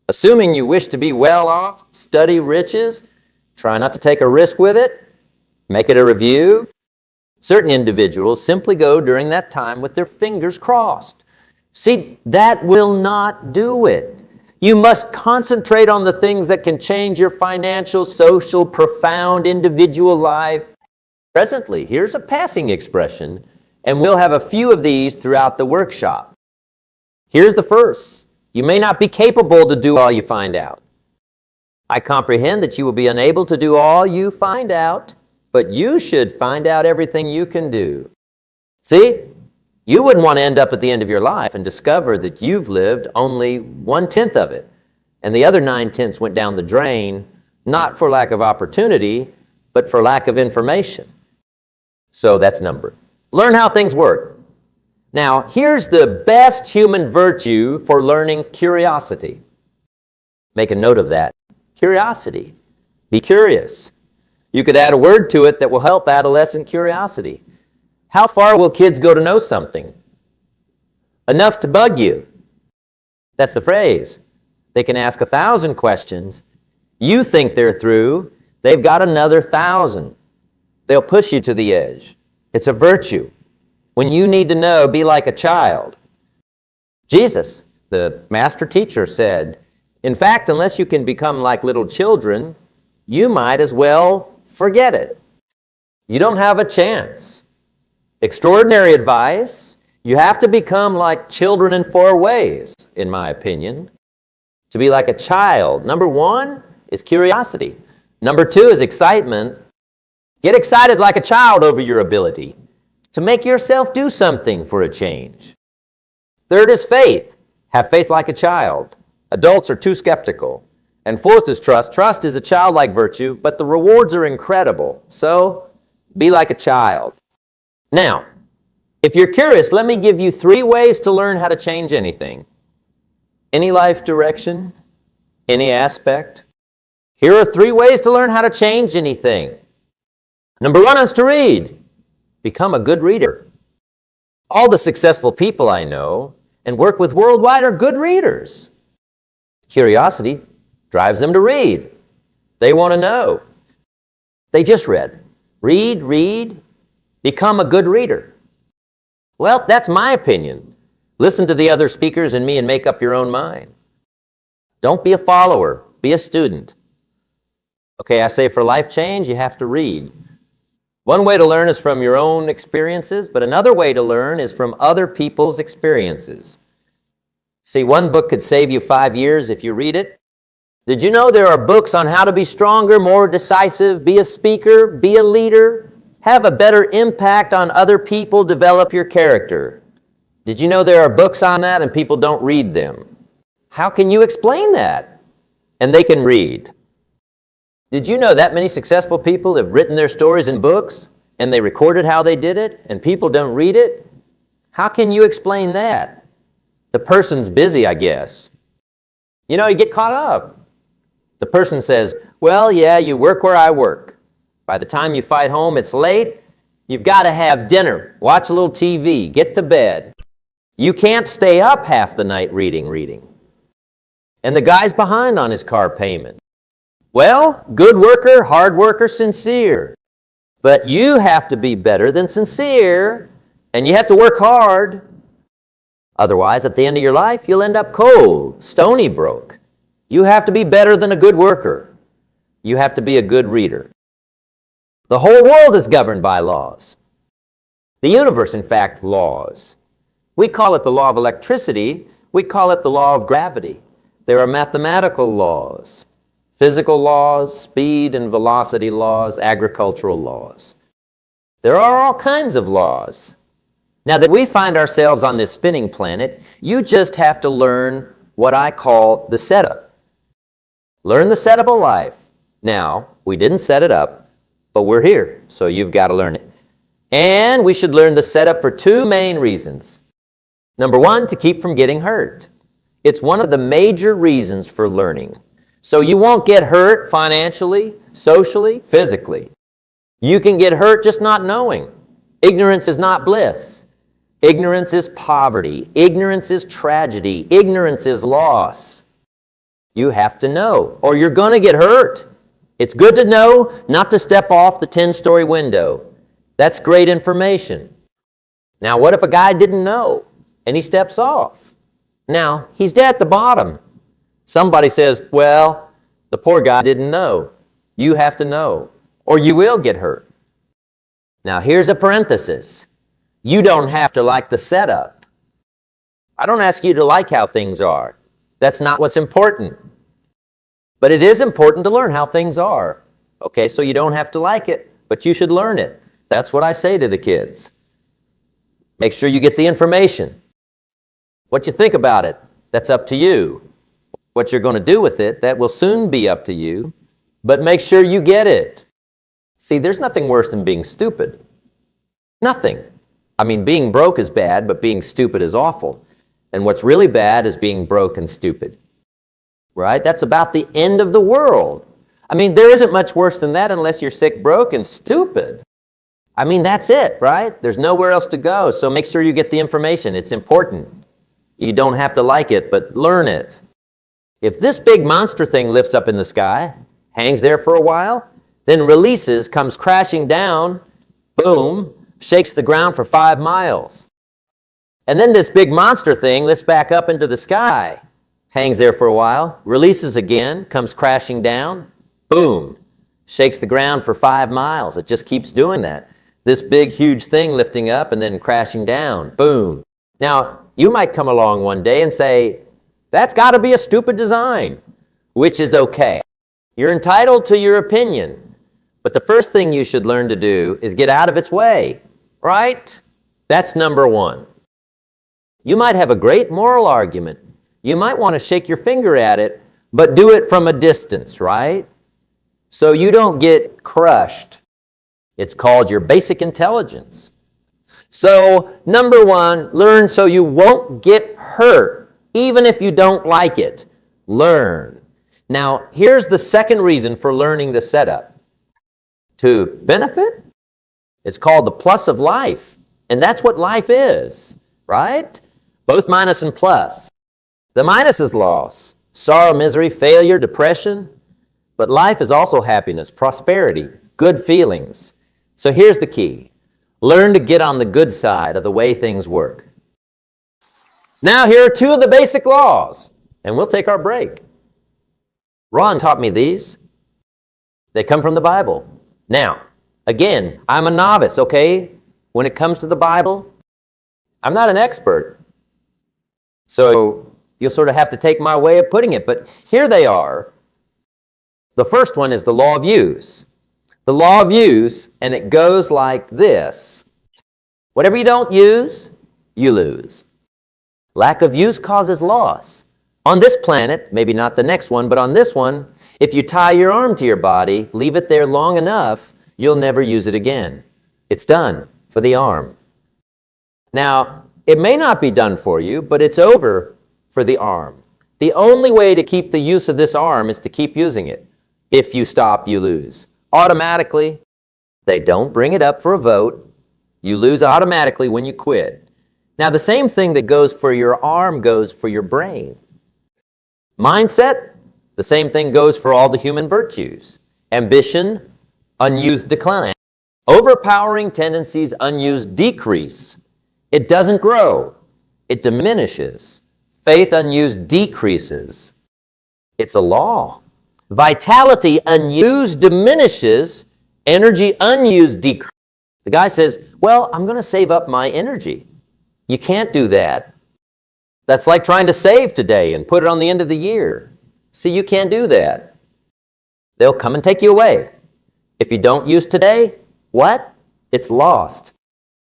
Assuming you wish to be well off, study riches. Try not to take a risk with it. Make it a review. Certain individuals simply go during that time with their fingers crossed. See, that will not do it. You must concentrate on the things that can change your financial, social, profound, individual life. Presently, here's a passing expression, and we'll have a few of these throughout the workshop. Here's the first. You may not be capable to do all you find out. I comprehend that you will be unable to do all you find out, but you should find out everything you can do. See, you wouldn't want to end up at the end of your life and discover that you've lived only 1/10 of it, and the other 9/10 went down the drain not for lack of opportunity, but for lack of information. So that's number. Learn how things work. Now, here's the best human virtue for learning: curiosity. Make a note of that. Curiosity. Be curious. You could add a word to it that will help adolescent curiosity. How far will kids go to know something? Enough to bug you. That's the phrase. They can ask 1,000 questions. You think they're through. They've got another 1,000. They'll push you to the edge. It's a virtue. When you need to know, be like a child. Jesus, the master teacher, said, in fact, unless you can become like little children, you might as well forget it. You don't have a chance. Extraordinary advice. You have to become like children in 4 ways, in my opinion. To be like a child. Number 1 is curiosity. Number 2 is excitement. Get excited like a child over your ability to make yourself do something for a change. 3rd is faith. Have faith like a child. Adults are too skeptical. And 4th is trust. Trust is a childlike virtue, but the rewards are incredible. So, be like a child. Now, if you're curious, let me give you 3 ways to learn how to change anything. Any life direction, any aspect. Here are 3 ways to learn how to change anything. Number 1 is to read. Become a good reader. All the successful people I know and work with worldwide are good readers. Curiosity drives them to read. They want to know. They just read. Read. Become a good reader. Well, that's my opinion. Listen to the other speakers and me and make up your own mind. Don't be a follower. Be a student. Okay, I say for life change, you have to read. One way to learn is from your own experiences, but another way to learn is from other people's experiences. See, one book could save you 5 years if you read it. Did you know there are books on how to be stronger, more decisive, be a speaker, be a leader, have a better impact on other people, develop your character? Did you know there are books on that and people don't read them? How can you explain that? And they can read. Did you know that many successful people have written their stories in books and they recorded how they did it and people don't read it? How can you explain that? The person's busy, I guess. You know, you get caught up. The person says, well, yeah, you work where I work. By the time you fight home, it's late. You've got to have dinner, watch a little TV, get to bed. You can't stay up half the night reading. And the guy's behind on his car payment. Well, good worker, hard worker, sincere. But you have to be better than sincere, and you have to work hard. Otherwise, at the end of your life, you'll end up cold, stony broke. You have to be better than a good worker. You have to be a good reader. The whole world is governed by laws. The universe, in fact, laws. We call it the law of electricity. We call it the law of gravity. There are mathematical laws, physical laws, speed and velocity laws, agricultural laws. There are all kinds of laws. Now that we find ourselves on this spinning planet, you just have to learn what I call the setup. Learn the setup of life. Now, we didn't set it up, but we're here, so you've got to learn it. And we should learn the setup for 2 main reasons. Number 1, to keep from getting hurt. It's one of the major reasons for learning. So you won't get hurt financially, socially, physically. You can get hurt just not knowing. Ignorance is not bliss. Ignorance is poverty. Ignorance is tragedy. Ignorance is loss. You have to know, or you're going to get hurt. It's good to know not to step off the 10-story window. That's great information. Now, what if a guy didn't know and he steps off? Now, he's dead at the bottom. Somebody says, well, the poor guy didn't know. You have to know, or you will get hurt. Now, here's a parenthesis. You don't have to like the setup. I don't ask you to like how things are. That's not what's important. But it is important to learn how things are. Okay, so you don't have to like it, but you should learn it. That's what I say to the kids. Make sure you get the information. What you think about it, that's up to you. What you're going to do with it, that will soon be up to you. but make sure you get it. See, there's nothing worse than being stupid. Nothing. I mean, being broke is bad, but being stupid is awful. And what's really bad is being broke and stupid. Right? That's about the end of the world. I mean, there isn't much worse than that unless you're sick, broke, and stupid. I mean, that's it, right? There's nowhere else to go, so make sure you get the information. It's important. You don't have to like it, but learn it. If this big monster thing lifts up in the sky, hangs there for a while, then releases, comes crashing down, boom, shakes the ground for 5 miles. And then this big monster thing lifts back up into the sky, hangs there for a while, releases again, comes crashing down, boom, shakes the ground for 5 miles. It just keeps doing that. This big, huge thing lifting up and then crashing down, boom. Now, you might come along one day and say, that's got to be a stupid design, which is okay. You're entitled to your opinion, but the first thing you should learn to do is get out of its way, right? That's number one. You might have a great moral argument. You might want to shake your finger at it, but do it from a distance, right? So you don't get crushed. It's called your basic intelligence. So, number one, learn so you won't get hurt, even if you don't like it. Learn. Now, here's the second reason for learning the setup. To benefit? It's called the plus of life. And that's what life is, right? Both minus and plus. The minus is loss, sorrow, misery, failure, depression. But life is also happiness, prosperity, good feelings. So here's the key. Learn to get on the good side of the way things work. Now, here are two of the basic laws, and we'll take our break. Ron taught me these. They come from the Bible. Now, again, I'm a novice, okay? When it comes to the Bible, I'm not an expert. So you'll sort of have to take my way of putting it, but here they are. The first one is the law of use. The law of use, and it goes like this. Whatever you don't use, you lose. Lack of use causes loss. On this planet, maybe not the next one, but on this one, if you tie your arm to your body, leave it there long enough, you'll never use it again. It's done for the arm. Now, it may not be done for you, but it's over for the arm. The only way to keep the use of this arm is to keep using it. If you stop, you lose. Automatically, they don't bring it up for a vote. You lose automatically when you quit. Now, the same thing that goes for your arm goes for your brain. Mindset, the same thing goes for all the human virtues. Ambition, unused decline. Overpowering tendencies, unused decrease. It doesn't grow. It diminishes. Faith, unused decreases. It's a law. Vitality, unused, diminishes. Energy, unused, decreases. The guy says, well, I'm going to save up my energy. You can't do that. That's like trying to save today and put it on the end of the year. See, you can't do that. They'll come and take you away. If you don't use today, what? It's lost.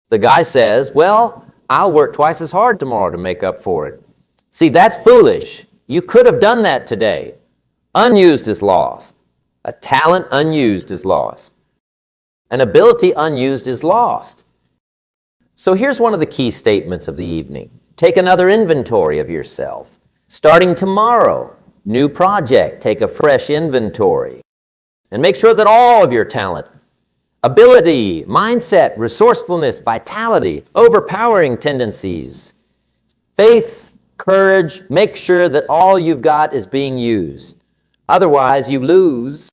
The guy says, well, I'll work twice as hard tomorrow to make up for it. See, that's foolish. You could have done that today. Unused is lost. A talent unused is lost. An ability unused is lost. So here's one of the key statements of the evening. Take another inventory of yourself. Starting tomorrow, new project, take a fresh inventory. And make sure that all of your talent, ability, mindset, resourcefulness, vitality, overpowering tendencies, faith, courage, make sure that all you've got is being used. Otherwise, you lose.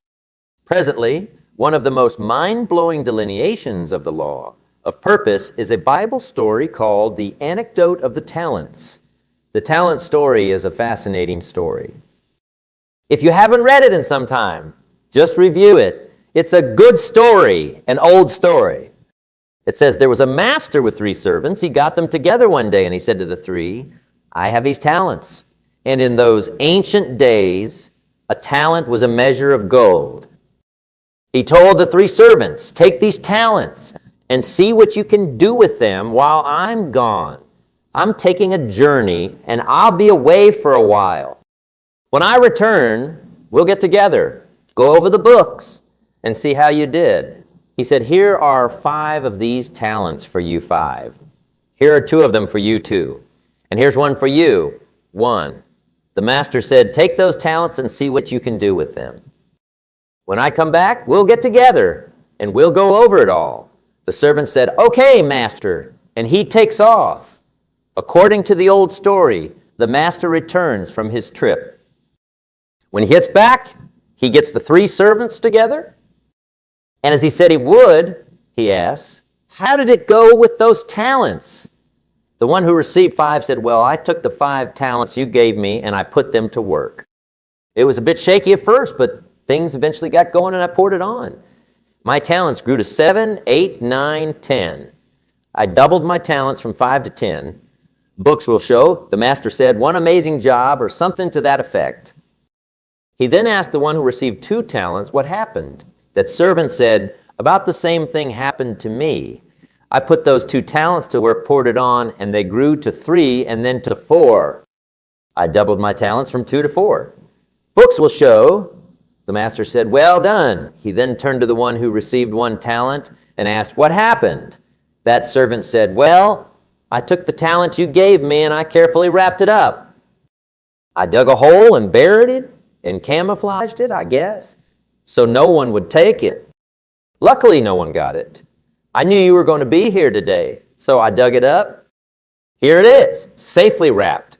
Presently, one of the most mind-blowing delineations of the law of purpose is a Bible story called The Anecdote of the Talents. The talent story is a fascinating story. If you haven't read it in some time, just review it. It's a good story, an old story. It says there was a master with 3 servants. He got them together one day and he said to the 3, I have these talents. And in those ancient days, a talent was a measure of gold. He told the 3 servants, take these talents and see what you can do with them while I'm gone. I'm taking a journey and I'll be away for a while. When I return, we'll get together Go over the books and see how you did. He said, here are 5 of these talents for you 5. Here are 2 of them for you 2. And here's one for you, 1. The master said, take those talents and see what you can do with them. When I come back, we'll get together and we'll go over it all. The servant said, okay, master, and he takes off. According to the old story, the master returns from his trip. When he gets back, he gets the 3 servants together, and as he said he would, he asks, how did it go with those talents? The one who received 5 said, well, I took the 5 talents you gave me and I put them to work. It was a bit shaky at first, but things eventually got going and I poured it on. My talents grew to 7, 8, 9, 10. I doubled my talents from 5 to 10. Books will show, the master said, one amazing job or something to that effect. He then asked the one who received 2 talents what happened. That servant said, about the same thing happened to me. I put those 2 talents to work, poured it on, and they grew to 3 and then to 4. I doubled my talents from 2 to 4. Books will show, the master said, well done. He then turned to the one who received 1 talent and asked, what happened? That servant said, well, I took the talent you gave me and I carefully wrapped it up. I dug a hole and buried it and camouflaged it, I guess, so no one would take it. Luckily, no one got it. I knew you were going to be here today, so I dug it up. Here it is, safely wrapped.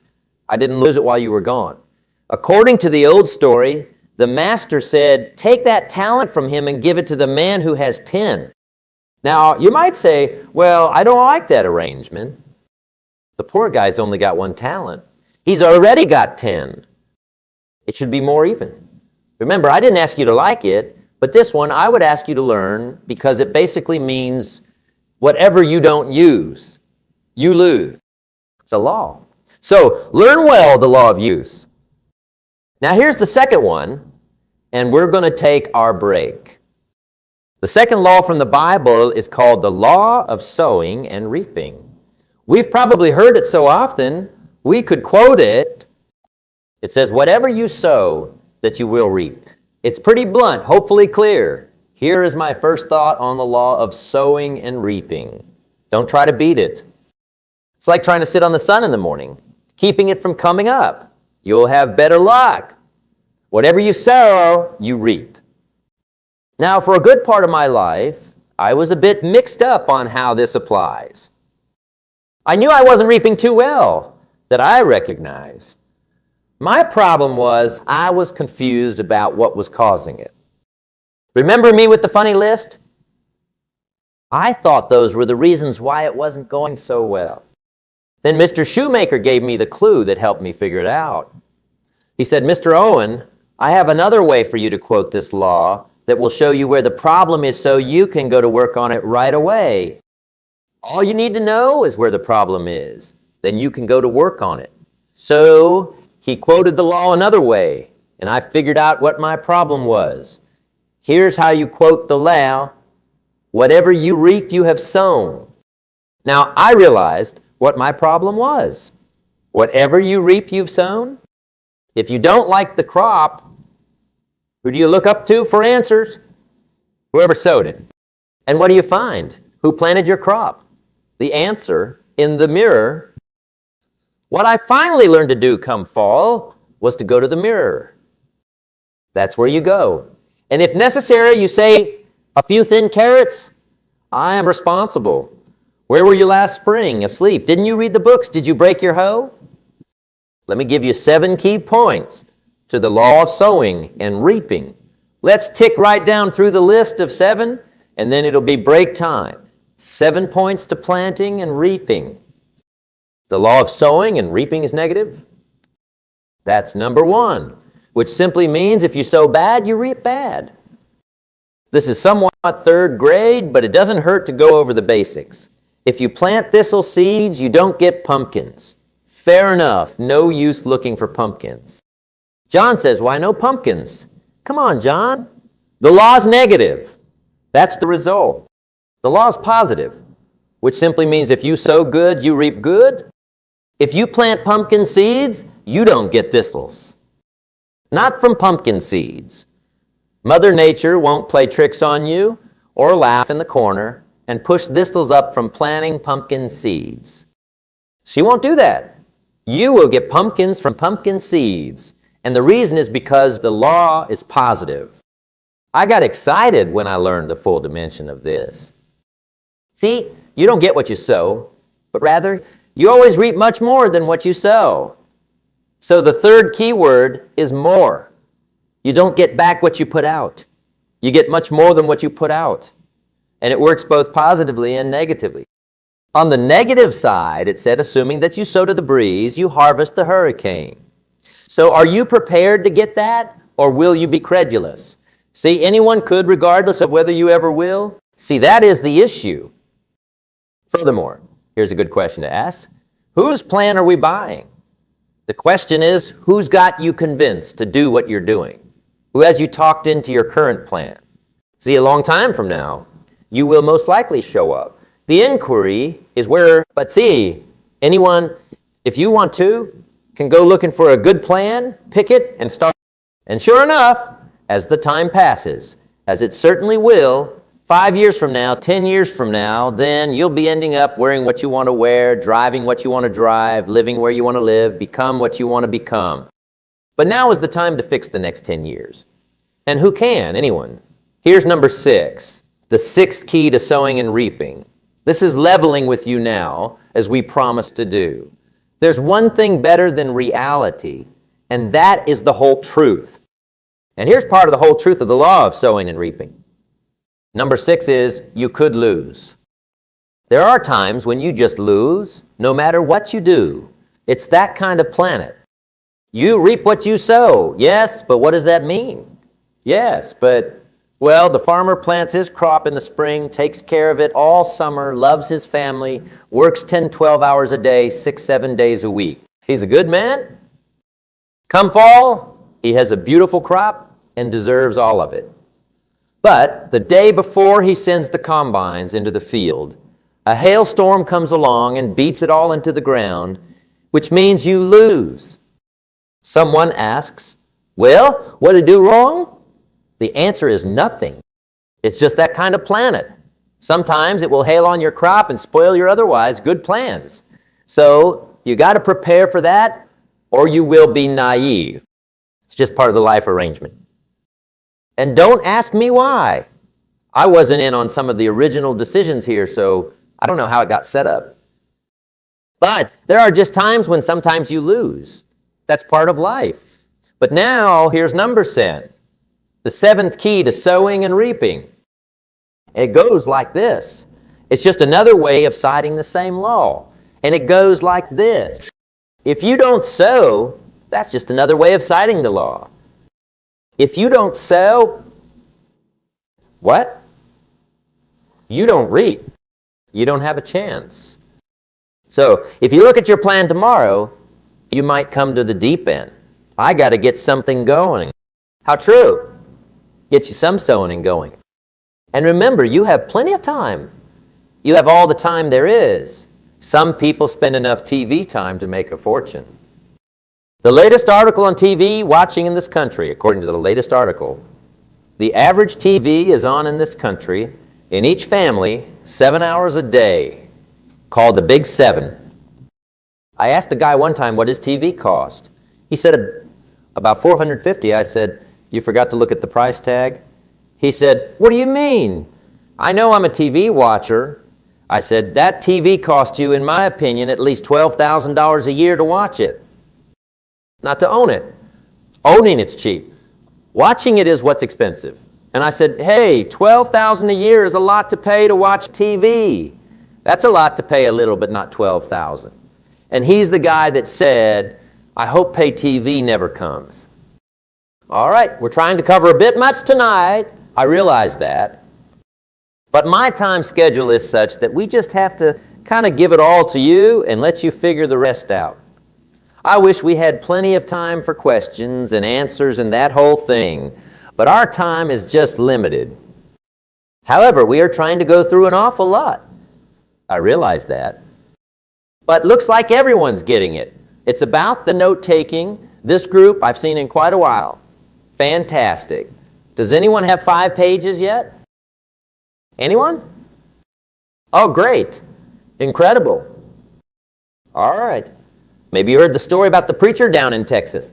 I didn't lose it while you were gone. According to the old story, the master said, take that talent from him and give it to the man who has 10. Now, you might say, well, I don't like that arrangement. The poor guy's only got 1 talent. He's already got 10. It should be more even. Remember, I didn't ask you to like it, but this one I would ask you to learn because it basically means whatever you don't use, you lose. It's a law. So learn well the law of use. Now here's the second one, and we're going to take our break. The second law from the Bible is called the law of sowing and reaping. We've probably heard it so often, we could quote it. It says, whatever you sow, that you will reap. It's pretty blunt, hopefully clear. Here is my first thought on the law of sowing and reaping. Don't try to beat it. It's like trying to sit on the sun in the morning, keeping it from coming up. You'll have better luck. Whatever you sow, you reap. Now, for a good part of my life, I was a bit mixed up on how this applies. I knew I wasn't reaping too well, that I recognized. My problem was I was confused about what was causing it. Remember me with the funny list? I thought those were the reasons why it wasn't going so well. Then Mr. Shoemaker gave me the clue that helped me figure it out. He said, Mr. Owen, I have another way for you to quote this law that will show you where the problem is so you can go to work on it right away. All you need to know is where the problem is. Then you can go to work on it. So he quoted the law another way, and I figured out what my problem was. Here's how you quote the law. Whatever you reap, you have sown. Now, I realized what my problem was. Whatever you reap, you've sown. If you don't like the crop, who do you look up to for answers? Whoever sowed it. And what do you find? Who planted your crop? The answer in the mirror. What I finally learned to do come fall was to go to the mirror. That's where you go. And if necessary, you say, a few thin carrots, I am responsible. Where were you last spring? Asleep. Didn't you read the books? Did you break your hoe? Let me give you 7 key points to the law of sowing and reaping. Let's tick right down through the list of 7, and then it'll be break time. 7 points to planting and reaping. The law of sowing and reaping is negative. That's number 1, which simply means if you sow bad, you reap bad. This is somewhat 3rd grade, but it doesn't hurt to go over the basics. If you plant thistle seeds, you don't get pumpkins. Fair enough, no use looking for pumpkins. John says, why no pumpkins? Come on, John. The law's negative. That's the result. The law's positive, which simply means if you sow good, you reap good. If you plant pumpkin seeds, you don't get thistles. Not from pumpkin seeds. Mother Nature won't play tricks on you or laugh in the corner and push thistles up from planting pumpkin seeds. She won't do that. You will get pumpkins from pumpkin seeds. And the reason is because the law is positive. I got excited when I learned the full dimension of this. See, you don't get what you sow, but rather you always reap much more than what you sow. So the third key word is more. You don't get back what you put out. You get much more than what you put out. And it works both positively and negatively. On the negative side, it said, assuming that you sow to the breeze, you harvest the hurricane. So are you prepared to get that, or will you be credulous? See, anyone could, regardless of whether you ever will. See, that is the issue. Furthermore, here's a good question to ask. Whose plan are we buying? The question is, who's got you convinced to do what you're doing? Who has you talked into your current plan? See, a long time from now, you will most likely show up. The inquiry is where, but see, anyone, if you want to, can go looking for a good plan, pick it, and start. And sure enough, as the time passes, as it certainly will, 5 years from now, 10 years from now, then you'll be ending up wearing what you want to wear, driving what you want to drive, living where you want to live, become what you want to become. But now is the time to fix the next 10 years. And who can? Anyone. Here's number 6, the 6th key to sowing and reaping. This is leveling with you now, as we promised to do. There's one thing better than reality, and that is the whole truth. And here's part of the whole truth of the law of sowing and reaping. Number 6 is you could lose. There are times when you just lose, no matter what you do. It's that kind of planet. You reap what you sow. Yes, but what does that mean? Yes, but, well, the farmer plants his crop in the spring, takes care of it all summer, loves his family, works 10, 12 hours a day, 6, 7 days a week. He's a good man. Come fall, he has a beautiful crop and deserves all of it. But the day before he sends the combines into the field, a hailstorm comes along and beats it all into the ground, which means you lose. Someone asks, well, what did I do wrong? The answer is nothing. It's just that kind of planet. Sometimes it will hail on your crop and spoil your otherwise good plans. So you got to prepare for that, or you will be naive. It's just part of the life arrangement. And don't ask me why. I wasn't in on some of the original decisions here, so I don't know how it got set up. But there are just times when sometimes you lose. That's part of life. But now, here's number 7, the 7th key to sowing and reaping. It goes like this. It's just another way of citing the same law. And it goes like this. If you don't sow, that's just another way of citing the law. If you don't sow, what? You don't reap. You don't have a chance. So if you look at your plan tomorrow, you might come to the deep end. I got to get something going. How true? Get you some sowing and going. And remember, you have plenty of time. You have all the time there is. Some people spend enough TV time to make a fortune. The latest article on TV watching in this country, according to the latest article, the average TV is on in this country, in each family, 7 hours a day, called the Big 7. I asked a guy one time, what does TV cost? He said, about $450. I said, you forgot to look at the price tag? He said, what do you mean? I know I'm a TV watcher. I said, that TV costs you, in my opinion, at least $12,000 a year to watch it. Not to own it. Owning it's cheap. Watching it is what's expensive. And I said, hey, $12,000 a year is a lot to pay to watch TV. That's a lot to pay a little, but not $12,000. And he's the guy that said, I hope pay TV never comes. All right, we're trying to cover a bit much tonight. I realize that. But my time schedule is such that we just have to kind of give it all to you and let you figure the rest out. I wish we had plenty of time for questions and answers and that whole thing, but our time is just limited. However, we are trying to go through an awful lot. I realize that. But looks like everyone's getting it. It's about the note-taking. This group I've seen in quite a while. Fantastic. Does anyone have 5 pages yet? Anyone? Oh, great. Incredible. All right. Maybe you heard the story about the preacher down in Texas,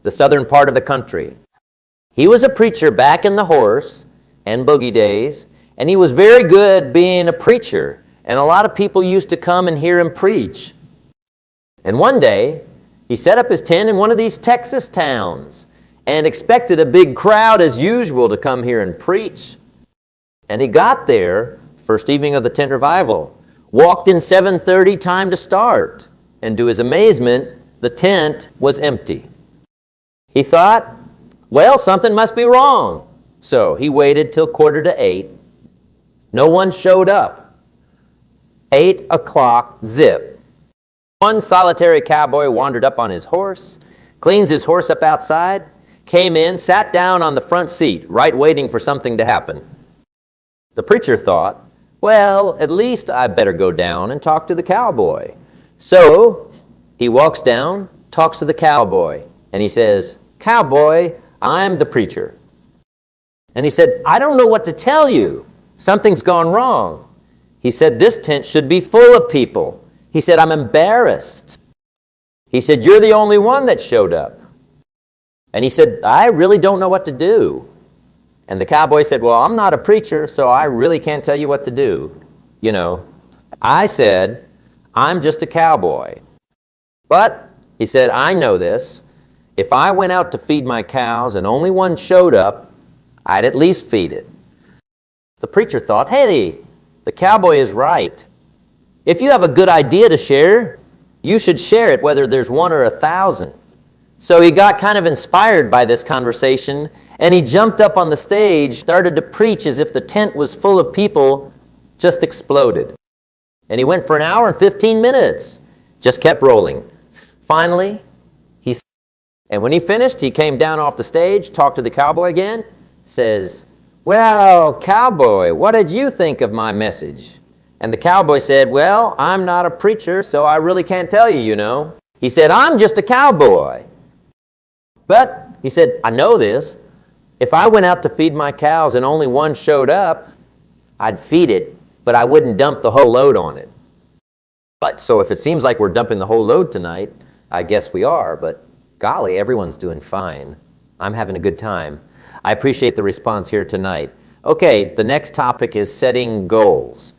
the southern part of the country. He was a preacher back in the horse and boogie days, and he was very good being a preacher, and a lot of people used to come and hear him preach. And one day, he set up his tent in one of these Texas towns and expected a big crowd as usual to come here and preach. And he got there, first evening of the tent revival, walked in 7:30, time to start. And to his amazement, the tent was empty. He thought, well, something must be wrong. So he waited till 7:45. No one showed up. 8 o'clock, zip. One solitary cowboy wandered up on his horse, cleans his horse up outside, came in, sat down on the front seat, right waiting for something to happen. The preacher thought, well, at least I better go down and talk to the cowboy. So he walks down, talks to the cowboy, and he says, Cowboy, I'm the preacher. And he said, I don't know what to tell you. Something's gone wrong. He said, this tent should be full of people. He said, I'm embarrassed. He said, you're the only one that showed up. And he said, I really don't know what to do. And the cowboy said, well, I'm not a preacher, so I really can't tell you what to do. You know, I said, I'm just a cowboy. But, he said, I know this. If I went out to feed my cows and only one showed up, I'd at least feed it. The preacher thought, hey, the cowboy is right. If you have a good idea to share, you should share it whether there's 1 or 1,000. So he got kind of inspired by this conversation, and he jumped up on the stage, started to preach as if the tent was full of people, just exploded. And he went for an hour and 15 minutes, just kept rolling. Finally, and when he finished, he came down off the stage, talked to the cowboy again, says, well, cowboy, what did you think of my message? And the cowboy said, well, I'm not a preacher, so I really can't tell you, you know. He said, I'm just a cowboy. But, he said, I know this. If I went out to feed my cows and only one showed up, I'd feed it, but I wouldn't dump the whole load on it. But, so if it seems like we're dumping the whole load tonight, I guess we are, but golly, everyone's doing fine. I'm having a good time. I appreciate the response here tonight. Okay, the next topic is setting goals.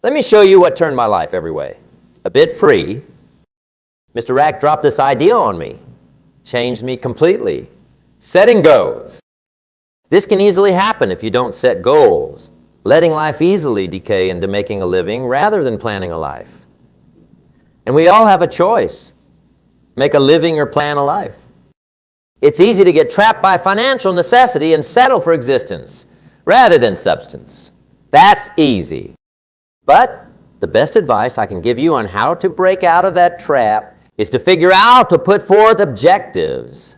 Let me show you what turned my life every way. A bit free. Mr. Rack dropped this idea on me. Changed me completely. Setting goals. This can easily happen if you don't set goals, letting life easily decay into making a living rather than planning a life. And we all have a choice. Make a living or plan a life. It's easy to get trapped by financial necessity and settle for existence rather than substance. That's easy. But the best advice I can give you on how to break out of that trap is to figure out to put forth objectives.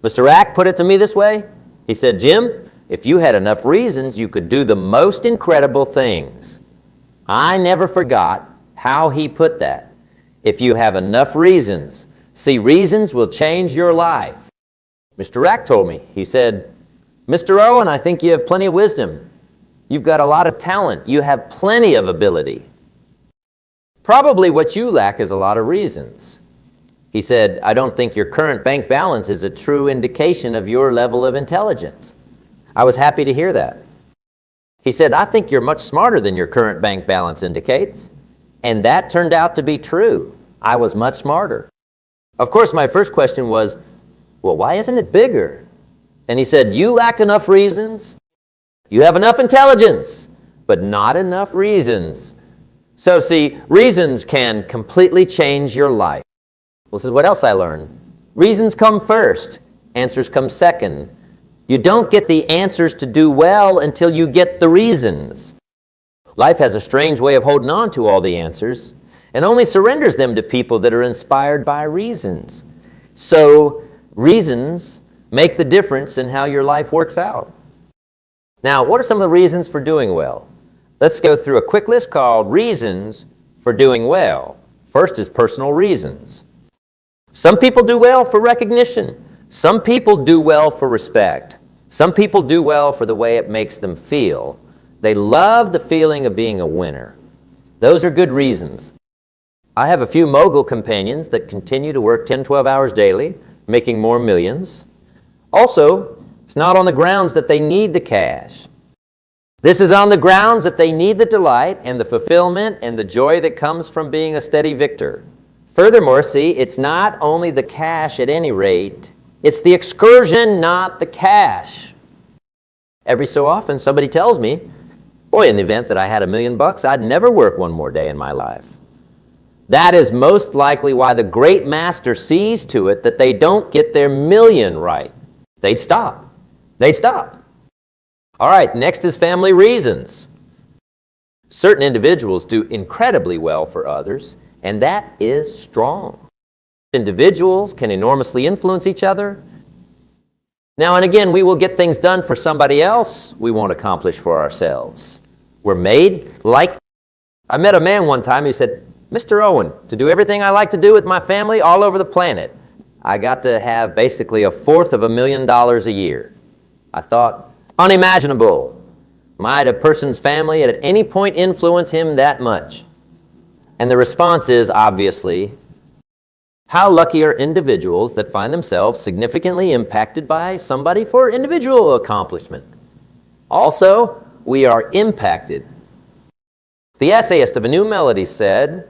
Mr. Rack put it to me this way. He said, Jim, if you had enough reasons, you could do the most incredible things. I never forgot how he put that. If you have enough reasons, see, reasons will change your life. Mr. Rack told me, he said, Mr. Owen, I think you have plenty of wisdom. You've got a lot of talent. You have plenty of ability. Probably what you lack is a lot of reasons. He said, I don't think your current bank balance is a true indication of your level of intelligence. I was happy to hear that. He said, I think you're much smarter than your current bank balance indicates. And that turned out to be true. I was much smarter. Of course, my first question was, well, why isn't it bigger? And he said, you lack enough reasons. You have enough intelligence, but not enough reasons. So see, reasons can completely change your life. Well, this is what else I learned. Reasons come first. Answers come second. You don't get the answers to do well until you get the reasons. Life has a strange way of holding on to all the answers and only surrenders them to people that are inspired by reasons. So reasons make the difference in how your life works out. Now, what are some of the reasons for doing well? Let's go through a quick list called Reasons for Doing Well. First is personal reasons. Some people do well for recognition. Some people do well for respect. Some people do well for the way it makes them feel. They love the feeling of being a winner. Those are good reasons. I have a few mogul companions that continue to work 10, 12 hours daily, making more millions. Also, it's not on the grounds that they need the cash. This is on the grounds that they need the delight and the fulfillment and the joy that comes from being a steady victor. Furthermore, see, it's not only the cash at any rate, it's the excursion, not the cash. Every so often, somebody tells me, boy, in the event that I had $1 million, I'd never work one more day in my life. That is most likely why the great master sees to it that they don't get their million right. They'd stop. They'd stop. All right, next is family reasons. Certain individuals do incredibly well for others, and that is strong. Individuals can enormously influence each other. Now and again, we will get things done for somebody else we won't accomplish for ourselves. We're made like... I met a man one time who said, Mr. Owen, to do everything I like to do with my family all over the planet, I got to have basically $250,000 a year. I thought, unimaginable. Might a person's family at any point influence him that much? And the response is, obviously, how lucky are individuals that find themselves significantly impacted by somebody for individual accomplishment. Also, we are impacted. The essayist of A New Melody said,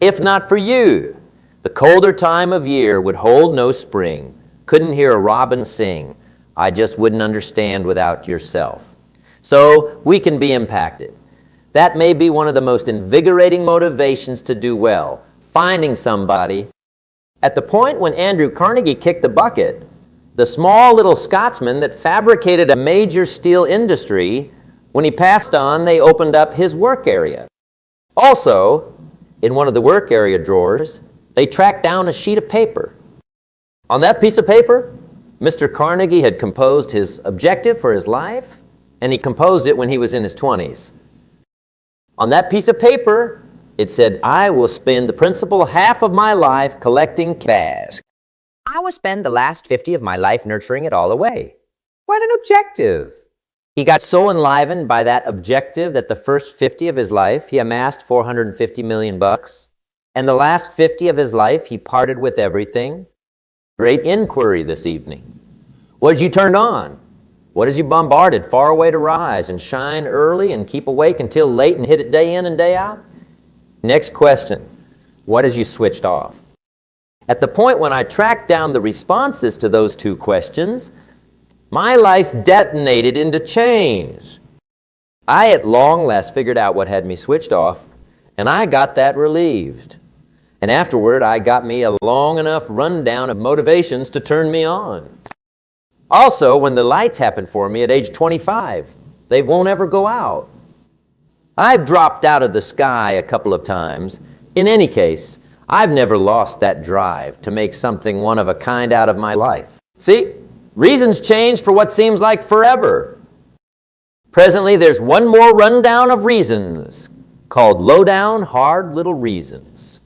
if not for you, the colder time of year would hold no spring, couldn't hear a robin sing, I just wouldn't understand without yourself. So we can be impacted. That may be one of the most invigorating motivations to do well, finding somebody. At the point when Andrew Carnegie kicked the bucket, the small little Scotsman that fabricated a major steel industry, when he passed on, they opened up his work area. Also, in one of the work area drawers, they tracked down a sheet of paper. On that piece of paper, Mr. Carnegie had composed his objective for his life, and he composed it when he was in his 20s. On that piece of paper, it said, I will spend the principal half of my life collecting cash. I will spend the last 50 of my life nurturing it all away. What an objective! He got so enlivened by that objective that the first 50 of his life, he amassed $450 million. And the last 50 of his life, he parted with everything. Great inquiry this evening. What did you turn on? What did you bombarded far away to rise and shine early and keep awake until late and hit it day in and day out? Next question, what has you switched off? At the point when I tracked down the responses to those two questions, my life detonated into change. I at long last figured out what had me switched off, and I got that relieved. And afterward, I got me a long enough rundown of motivations to turn me on. Also, when the lights happen for me at age 25, they won't ever go out. I've dropped out of the sky a couple of times. In any case, I've never lost that drive to make something one of a kind out of my life. See, reasons change for what seems like forever. Presently, there's one more rundown of reasons called low-down, hard little reasons.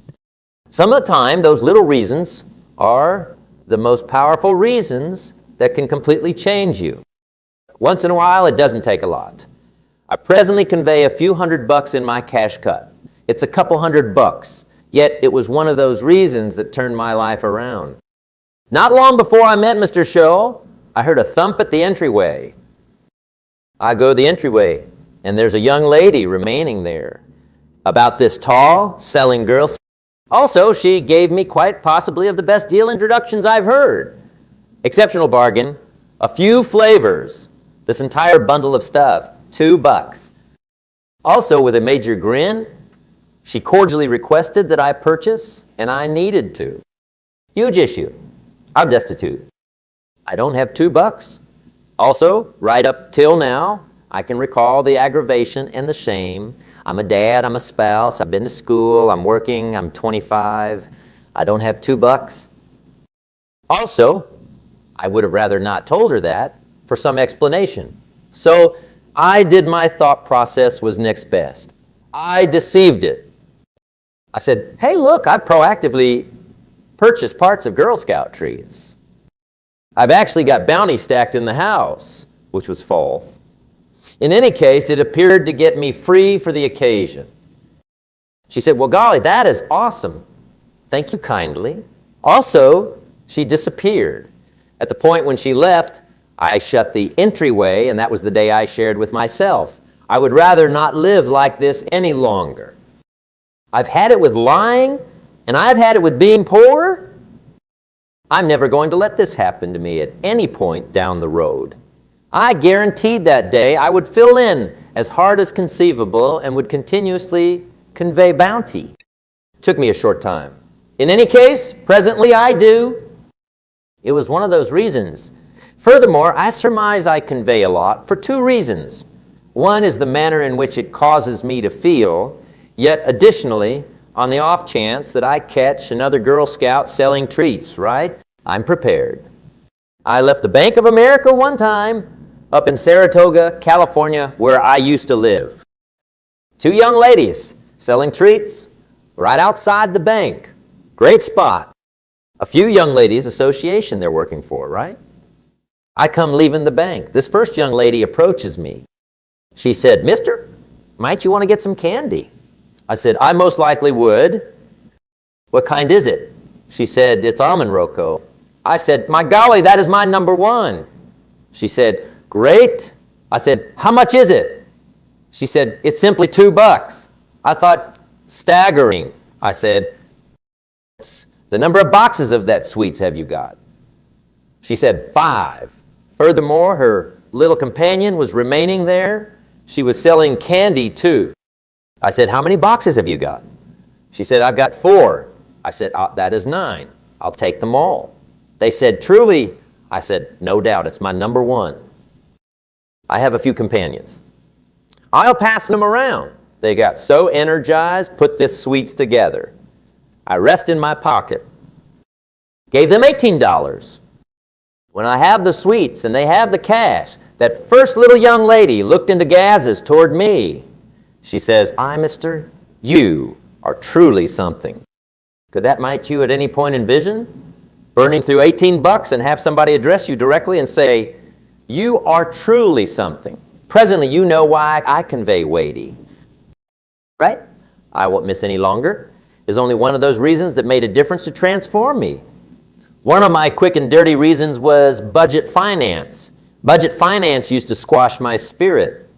Some of the time, those little reasons are the most powerful reasons that can completely change you. Once in a while, it doesn't take a lot. I presently convey a few $100 in my cash cut. It's a couple $100, yet it was one of those reasons that turned my life around. Not long before I met Mr. Show, I heard a thump at the entryway. I go to the entryway, and there's a young lady remaining there, about this tall, selling girl. Also, she gave me quite possibly of the best deal introductions I've heard. Exceptional bargain, a few flavors, this entire bundle of stuff, $2. Also, with a major grin, she cordially requested that I purchase, and I needed to. Huge issue. I'm destitute. I don't have $2. Also, right up till now, I can recall the aggravation and the shame. I'm a dad, I'm a spouse, I've been to school, I'm working, I'm 25. I don't have $2. Also, I would have rather not told her that for some explanation. So I did my thought process was next best. I deceived it. I said, hey, look, I proactively purchased parts of Girl Scout treats. I've actually got bounty stacked in the house. which was false. In any case, it appeared to get me free for the occasion. She said, well, golly, that is awesome. Thank you kindly. Also, she disappeared. At the point when she left, I shut the entryway, and that was the day I shared with myself. I would rather not live like this any longer. I've had it with lying, and I've had it with being poor. I'm never going to let this happen to me at any point down the road. I guaranteed that day I would fill in as hard as conceivable and would continuously convey bounty. It took me a short time. In any case, presently I do. It was one of those reasons. Furthermore, I surmise I convey a lot for two reasons. One is the manner in which it causes me to feel, yet additionally, on the off chance that I catch another Girl Scout selling treats, right? I'm prepared. I left the Bank of America one time up in Saratoga, California, where I used to live. Two young ladies selling treats right outside the bank. Great spot. A few young ladies association they're working for, right? I come leaving the bank. This first young lady approaches me. She said, mister, might you want to get some candy? I said, I most likely would. What kind is it? She said, it's almond rocco. I said, my golly, that is my number one. She said, great. I said, how much is it? She said, it's simply $2. I thought, staggering. I said, the number of boxes of that sweets have you got? She said, 5. Furthermore, her little companion was remaining there. She was selling candy too. I said, how many boxes have you got? She said, I've got 4. I said, that is 9. I'll take them all. They said, truly? I said, no doubt, it's my number one. I have a few companions. I'll pass them around. They got so energized, put this sweets together. I rest in my pocket. Gave them $18. When I have the sweets and they have the cash, that first little young lady looked into gazes toward me. She says, mister, you are truly something. Could that might you at any point envision? Burning through $18 and have somebody address you directly and say, you are truly something. Presently, you know why I convey weighty. Right? I won't miss any longer. Is only one of those reasons that made a difference to transform me. One of my quick and dirty reasons was budget finance. Budget finance used to squash my spirit.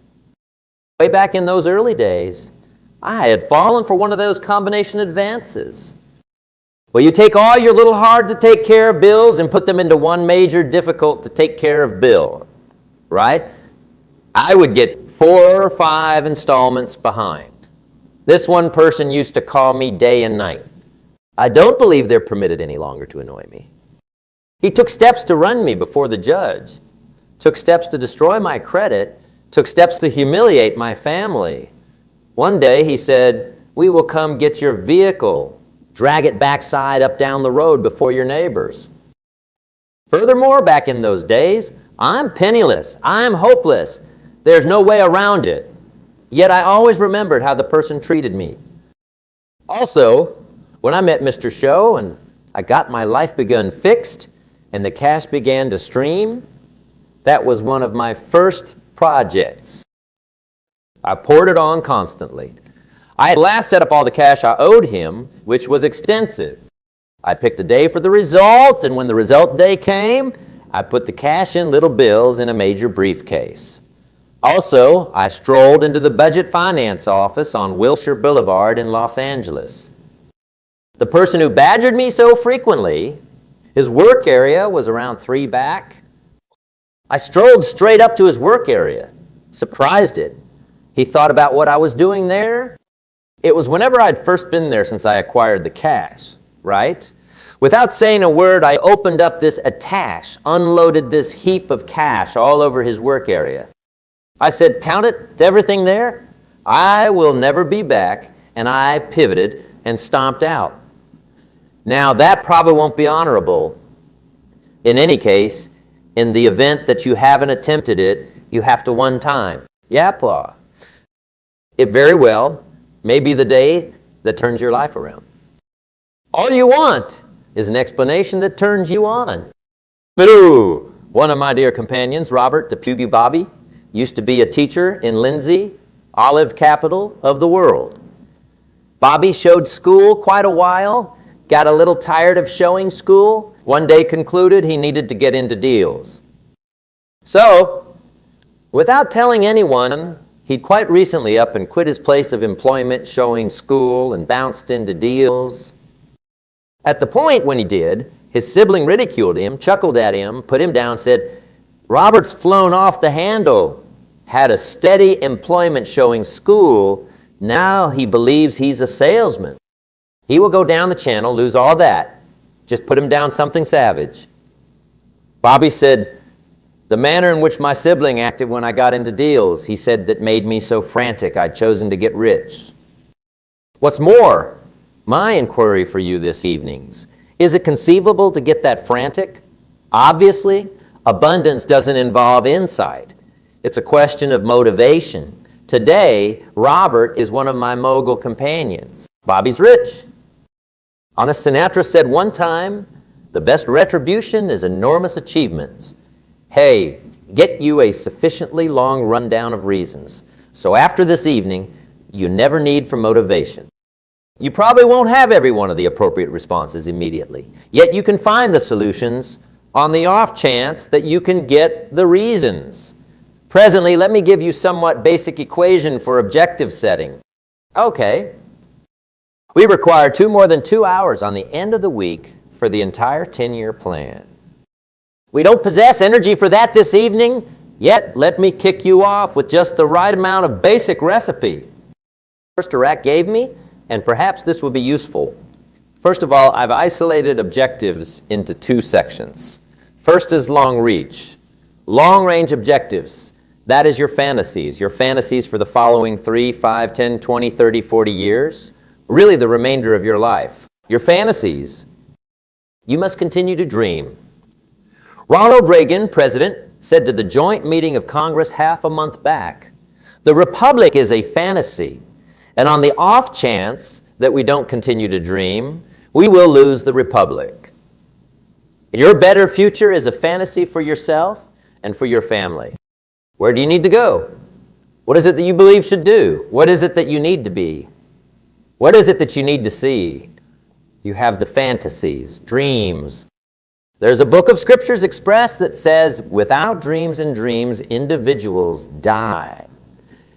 Way back in those early days, I had fallen for one of those combination advances. Well, you take all your little hard to take care of bills and put them into one major difficult to take care of bill, right? I would get 4 or 5 installments behind. This one person used to call me day and night. I don't believe they're permitted any longer to annoy me. He took steps to run me before the judge, took steps to destroy my credit, took steps to humiliate my family. One day he said, we will come get your vehicle, drag it backside up down the road before your neighbors. Furthermore, back in those days, I'm penniless, I'm hopeless. There's no way around it. Yet I always remembered how the person treated me. Also, when I met Mr. Show and I got my life begun fixed and the cash began to stream, that was one of my first projects. I poured it on constantly. I had last set up all the cash I owed him, which was extensive. I picked a day for the result, and when the result day came, I put the cash in little bills in a major briefcase. Also, I strolled into the budget finance office on Wilshire Boulevard in Los Angeles. The person who badgered me so frequently, his work area was around 3 back. I strolled straight up to his work area, surprised it. He thought about what I was doing there. It was whenever I'd first been there since I acquired the cash, right? Without saying a word, I opened up this attache, unloaded this heap of cash all over his work area. I said, count it, it's everything there. I will never be back, and I pivoted and stomped out. Now, that probably won't be honorable. In any case, in the event that you haven't attempted it, you have to one time. Yapla. It very well may be the day that turns your life around. All you want is an explanation that turns you on. But One of my dear companions, Robert, the Puby Bobby, used to be a teacher in Lindsay, olive capital of the world. Bobby showed school quite a while, got a little tired of showing school, one day concluded he needed to get into deals. So, without telling anyone, he'd quite recently up and quit his place of employment showing school and bounced into deals. At the point when he did, his sibling ridiculed him, chuckled at him, put him down, said, "Robert's flown off the handle. Had a steady employment showing school. Now he believes he's a salesman. He will go down the channel, lose all that. Just put him down something savage." Bobby said, "The manner in which my sibling acted when I got into deals, he said, that made me so frantic I'd chosen to get rich." What's more, my inquiry for you this evening's, is it conceivable to get that frantic? Obviously, abundance doesn't involve insight. It's a question of motivation. Today, Robert is one of my mogul companions. Bobby's rich. Honest Sinatra said one time, "The best retribution is enormous achievements." Hey, get you a sufficiently long rundown of reasons. So after this evening, you never need for motivation. You probably won't have every one of the appropriate responses immediately, yet you can find the solutions on the off chance that you can get the reasons. Presently, let me give you somewhat basic equation for objective setting. Okay. We require more than 2 hours on the end of the week for the entire 10-year plan. We don't possess energy for that this evening, yet let me kick you off with just the right amount of basic recipe. First Iraq gave me, and perhaps this will be useful. First of all, I've isolated objectives into 2 sections. First is long reach. Long-range objectives. That is your fantasies for the following 3, 5, 10, 20, 30, 40 years, really the remainder of your life. Your fantasies, you must continue to dream. Ronald Reagan, president, said to the joint meeting of Congress half a month back, "The republic is a fantasy, and on the off chance that we don't continue to dream, we will lose the republic." Your better future is a fantasy for yourself and for your family. Where do you need to go? What is it that you believe should do? What is it that you need to be? What is it that you need to see? You have the fantasies, dreams. There's a book of scriptures expressed that says, without dreams and dreams, individuals die.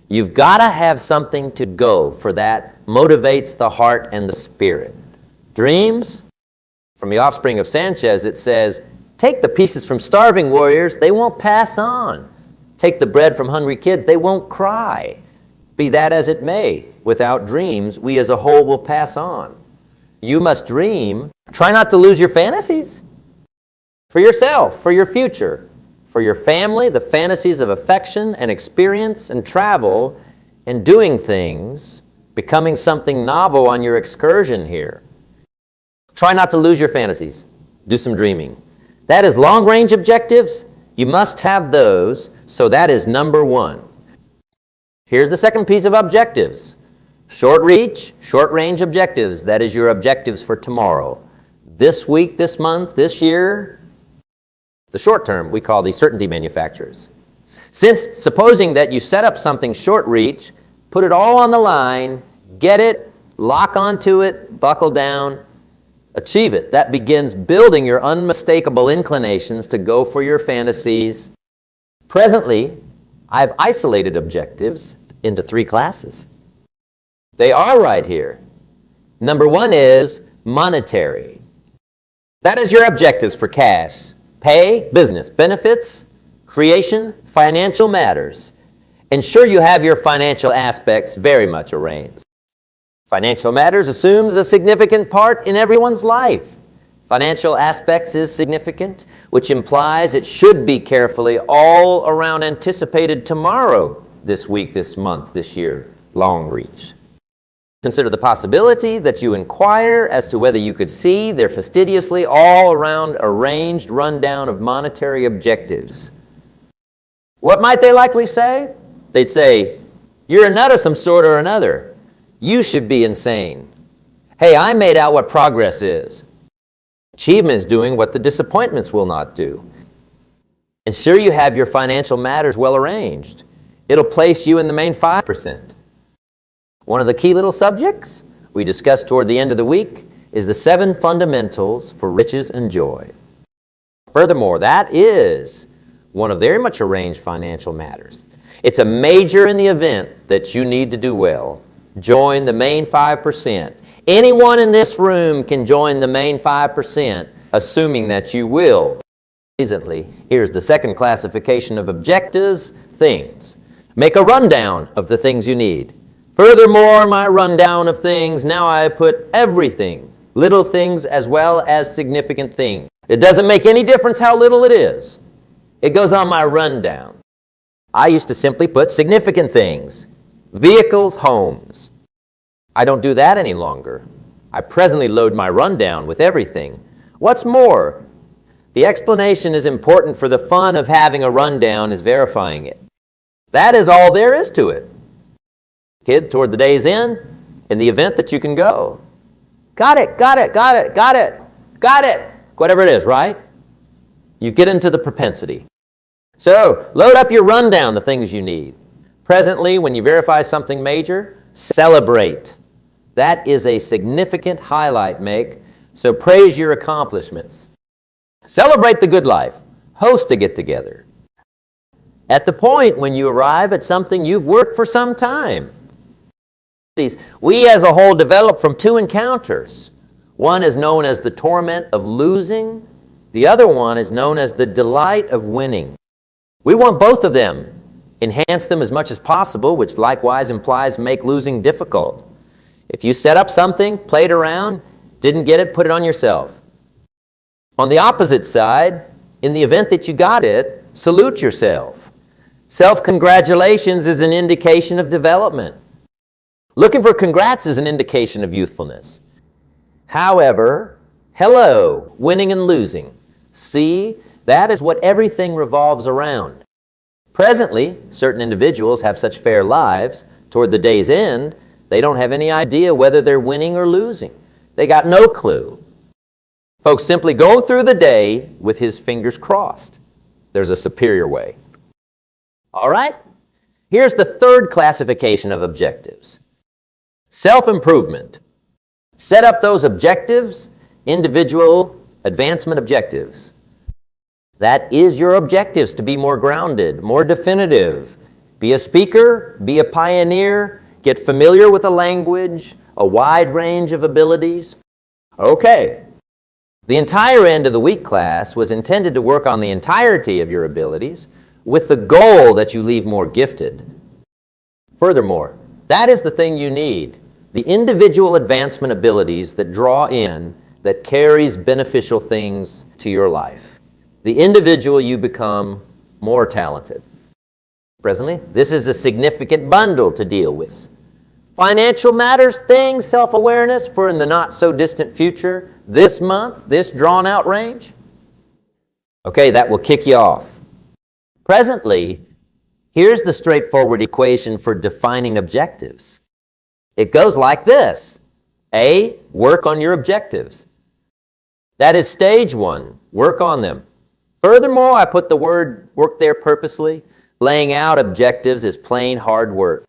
You've got to have something to go for that motivates the heart and the spirit. Dreams, from the offspring of Sanchez, it says, take the pieces from starving warriors, they won't pass on. Take the bread from hungry kids, they won't cry. Be that as it may, without dreams, we as a whole will pass on. You must dream. Try not to lose your fantasies. For yourself, for your future, for your family, the fantasies of affection and experience and travel and doing things, becoming something novel on your excursion here. Try not to lose your fantasies. Do some dreaming. That is long-range objectives. You must have those, so that is number 1. Here's the second piece of objectives. Short reach, short-range objectives. That is your objectives for tomorrow. This week, this month, this year. The short term, we call the certainty manufacturers. Since supposing that you set up something short reach, put it all on the line, get it, lock onto it, buckle down, achieve it. That begins building your unmistakable inclinations to go for your fantasies. Presently, I've isolated objectives into 3 classes. They are right here. Number 1 is monetary. That is your objectives for cash. Pay, business, benefits, creation, financial matters. Ensure you have your financial aspects very much arranged. Financial matters assumes a significant part in everyone's life. Financial aspects is significant, which implies it should be carefully all around anticipated tomorrow, this week, this month, this year, long reach. Consider the possibility that you inquire as to whether you could see their fastidiously all around arranged rundown of monetary objectives. What might they likely say? They'd say, "You're a nut of some sort or another. You should be insane. Hey, I made out what progress is. Achievement is doing what the disappointments will not do. Ensure you have your financial matters well arranged. It'll place you in the main 5%. One of the key little subjects we discussed toward the end of the week is the 7 fundamentals for riches and joy. Furthermore, that is one of very much arranged financial matters. It's a major in the event that you need to do well. Join the main 5%. Anyone in this room can join the main 5%, assuming that you will. Recently, here's the second classification of objectives, things. Make a rundown of the things you need. Furthermore, my rundown of things, now I put everything, little things as well as significant things. It doesn't make any difference how little it is. It goes on my rundown. I used to simply put significant things, vehicles, homes. I don't do that any longer. I presently load my rundown with everything. What's more, the explanation is important, for the fun of having a rundown is verifying it. That is all there is to it. Kid, toward the day's end, in the event that you can go. Got it, got it, got it, got it, got it. Whatever it is, right? You get into the propensity. So, load up your rundown, the things you need. Presently, when you verify something major, celebrate. That is a significant highlight make, so praise your accomplishments. Celebrate the good life. Host a get-together. At the point when you arrive at something you've worked for some time. We as a whole develop from 2 encounters. One is known as the torment of losing. The other one is known as the delight of winning. We want both of them. Enhance them as much as possible, which likewise implies make losing difficult. If you set up something, played around, didn't get it, put it on yourself. On the opposite side, in the event that you got it, salute yourself. Self-congratulations is an indication of development. Looking for congrats is an indication of youthfulness. However, hello, winning and losing. See, that is what everything revolves around. Presently, certain individuals have such fair lives, toward the day's end, they don't have any idea whether they're winning or losing. They got no clue. Folks simply go through the day with his fingers crossed. There's a superior way. All right? Here's the third classification of objectives. Self-improvement. Set up those objectives, individual advancement objectives. That is your objectives, to be more grounded, more definitive. Be a speaker, be a pioneer, get familiar with a language, a wide range of abilities. Okay. The entire end of the week class was intended to work on the entirety of your abilities with the goal that you leave more gifted. Furthermore, that is the thing you need, the individual advancement abilities that draw in, that carries beneficial things to your life. The individual you become more talented. Presently, this is a significant bundle to deal with. Financial matters, things, self-awareness for in the not-so-distant future, this month, this drawn-out range. Okay, that will kick you off. Presently, here's the straightforward equation for defining objectives. It goes like this. A, work on your objectives. That is stage 1. Work on them. Furthermore, I put the word work there purposely. Laying out objectives is plain hard work.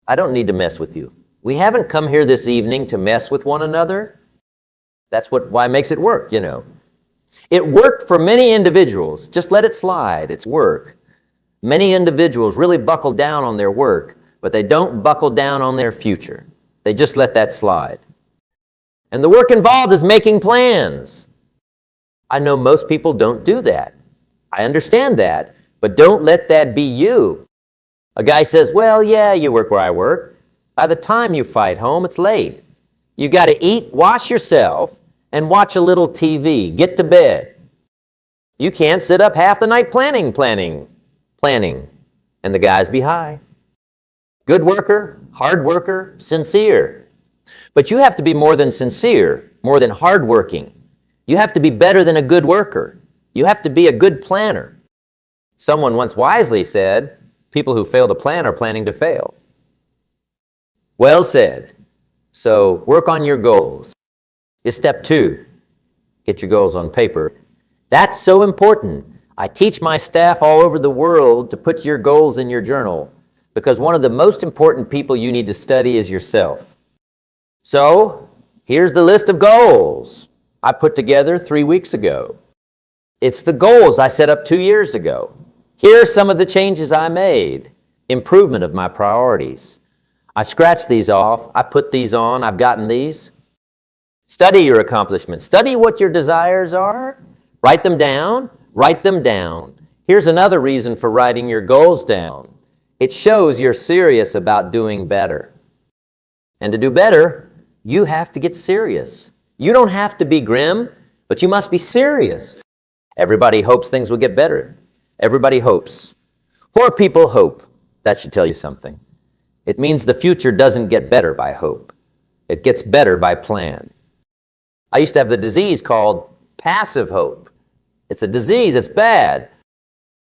I don't need to mess with you. We haven't come here this evening to mess with one another. That's why it makes it work, you know. It worked for many individuals. Just let it slide. It's work. Many individuals really buckle down on their work, but they don't buckle down on their future. They just let that slide. And the work involved is making plans. I know most people don't do that. I understand that, but don't let that be you. A guy says, well, yeah, you work where I work. By the time you fight home, it's late. You got to eat, wash yourself, and watch a little TV. Get to bed. You can't sit up half the night planning, and the guys be high. Good worker, hard worker, sincere. But you have to be more than sincere, more than hardworking. You have to be better than a good worker. You have to be a good planner. Someone once wisely said, people who fail to plan are planning to fail. Well said. So work on your goals. Is step 2. Get your goals on paper. That's so important. I teach my staff all over the world to put your goals in your journal because one of the most important people you need to study is yourself. So, here's the list of goals I put together 3 weeks ago. It's the goals I set up 2 years ago. Here are some of the changes I made. Improvement of my priorities. I scratched these off. I put these on. I've gotten these. Study your accomplishments. Study what your desires are. Write them down. Write them down. Here's another reason for writing your goals down. It shows you're serious about doing better. And to do better, you have to get serious. You don't have to be grim, but you must be serious. Everybody hopes things will get better. Everybody hopes. Poor people hope. That should tell you something. It means the future doesn't get better by hope. It gets better by plan. I used to have the disease called passive hope. It's a disease, it's bad.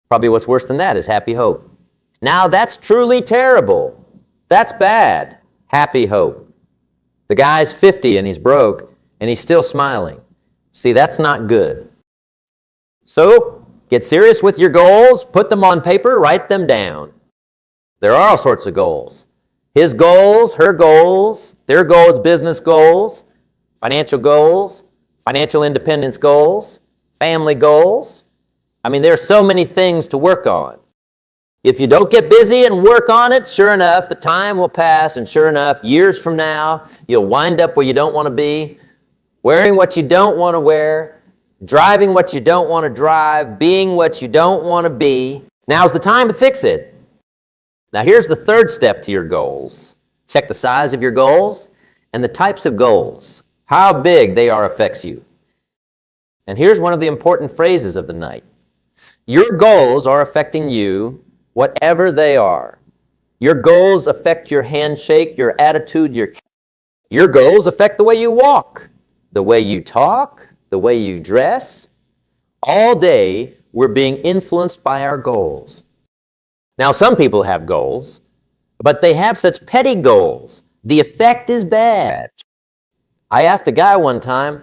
Probably what's worse than that is happy hope. Now that's truly terrible. That's bad. Happy hope. The guy's 50 and he's broke and he's still smiling. See, that's not good. So, get serious with your goals, put them on paper, write them down. There are all sorts of goals. His goals, her goals, their goals, business goals, financial independence goals, family goals. I mean, there are so many things to work on. If you don't get busy and work on it, sure enough, the time will pass, and sure enough, years from now, you'll wind up where you don't want to be, wearing what you don't want to wear, driving what you don't want to drive, being what you don't want to be. Now's the time to fix it. Now here's the third step to your goals. Check the size of your goals and the types of goals. How big they are affects you. And here's one of the important phrases of the night. Your goals are affecting you, whatever they are. Your goals affect your handshake, your attitude, your goals affect the way you walk, the way you talk, the way you dress. All day, we're being influenced by our goals. Now, some people have goals, but they have such petty goals. The effect is bad. I asked a guy one time,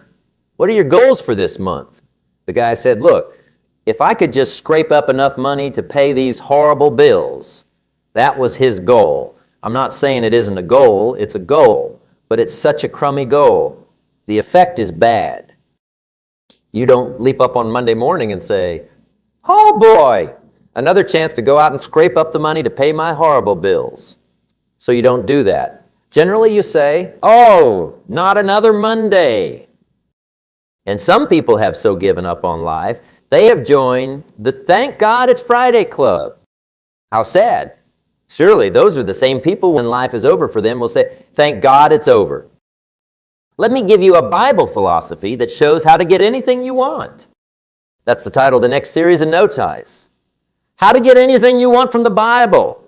what are your goals for this month? The guy said, look, if I could just scrape up enough money to pay these horrible bills, that was his goal. I'm not saying it isn't a goal, it's a goal, but it's such a crummy goal. The effect is bad. You don't leap up on Monday morning and say, oh boy, another chance to go out and scrape up the money to pay my horrible bills. So you don't do that. Generally you say, oh, not another Monday. And some people have so given up on life, they have joined the Thank God It's Friday Club. How sad. Surely those are the same people when life is over for them will say, thank God it's over. Let me give you a Bible philosophy that shows how to get anything you want. That's the title of the next series in no ties. How to get anything you want from the Bible.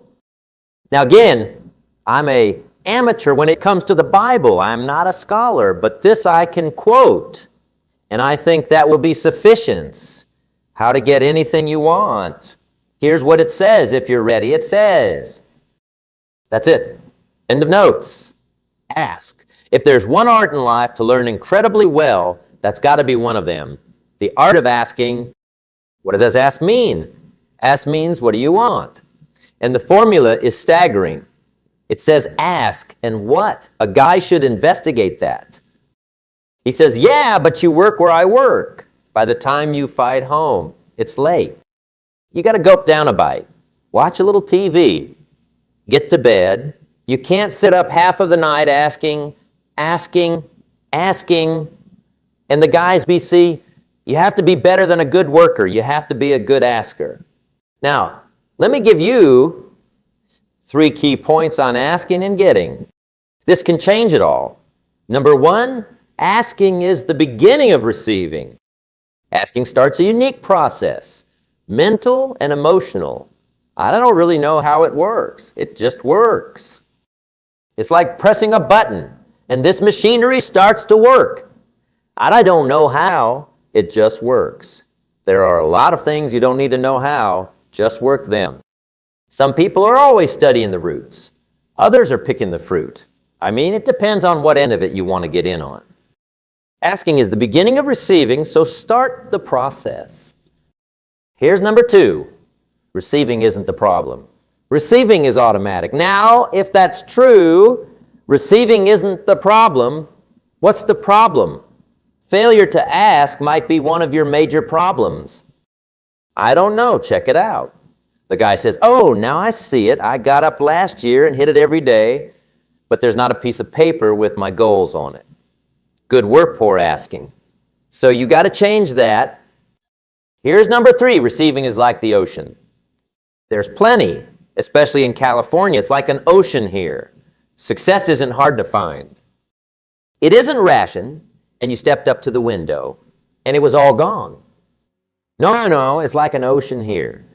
Now again, I'm an amateur when it comes to the Bible. I'm not a scholar, but this I can quote, and I think that will be sufficient. How to get anything you want. Here's what it says if you're ready. It says, that's it. End of notes. Ask. If there's one art in life to learn incredibly well, that's got to be one of them. The art of asking. What does ask mean? Ask means, what do you want? And the formula is staggering. It says ask, and what? A guy should investigate that. He says, yeah, but you work where I work. By the time you fight home, it's late. You got to gulp down a bite. Watch a little TV. Get to bed. You can't sit up half of the night asking. And the guys, BC, you have to be better than a good worker. You have to be a good asker. Now, let me give you 3 key points on asking and getting. This can change it all. Number 1, asking is the beginning of receiving. Asking starts a unique process, mental and emotional. I don't really know how it works. It just works. It's like pressing a button, and this machinery starts to work. I don't know how, it just works. There are a lot of things you don't need to know how, just work them. Some people are always studying the roots. Others are picking the fruit. I mean, it depends on what end of it you want to get in on. Asking is the beginning of receiving, so start the process. Here's number 2. Receiving isn't the problem. Receiving is automatic. Now, if that's true, receiving isn't the problem, what's the problem? Failure to ask might be one of your major problems. I don't know. Check it out. The guy says, oh, now I see it. I got up last year and hit it every day, but there's not a piece of paper with my goals on it. Good work, poor asking. So you got to change that. Here's number 3. Receiving is like the ocean. There's plenty, especially in California. It's like an ocean here. Success isn't hard to find. It isn't ration, and you stepped up to the window, and it was all gone. No, it's like an ocean here.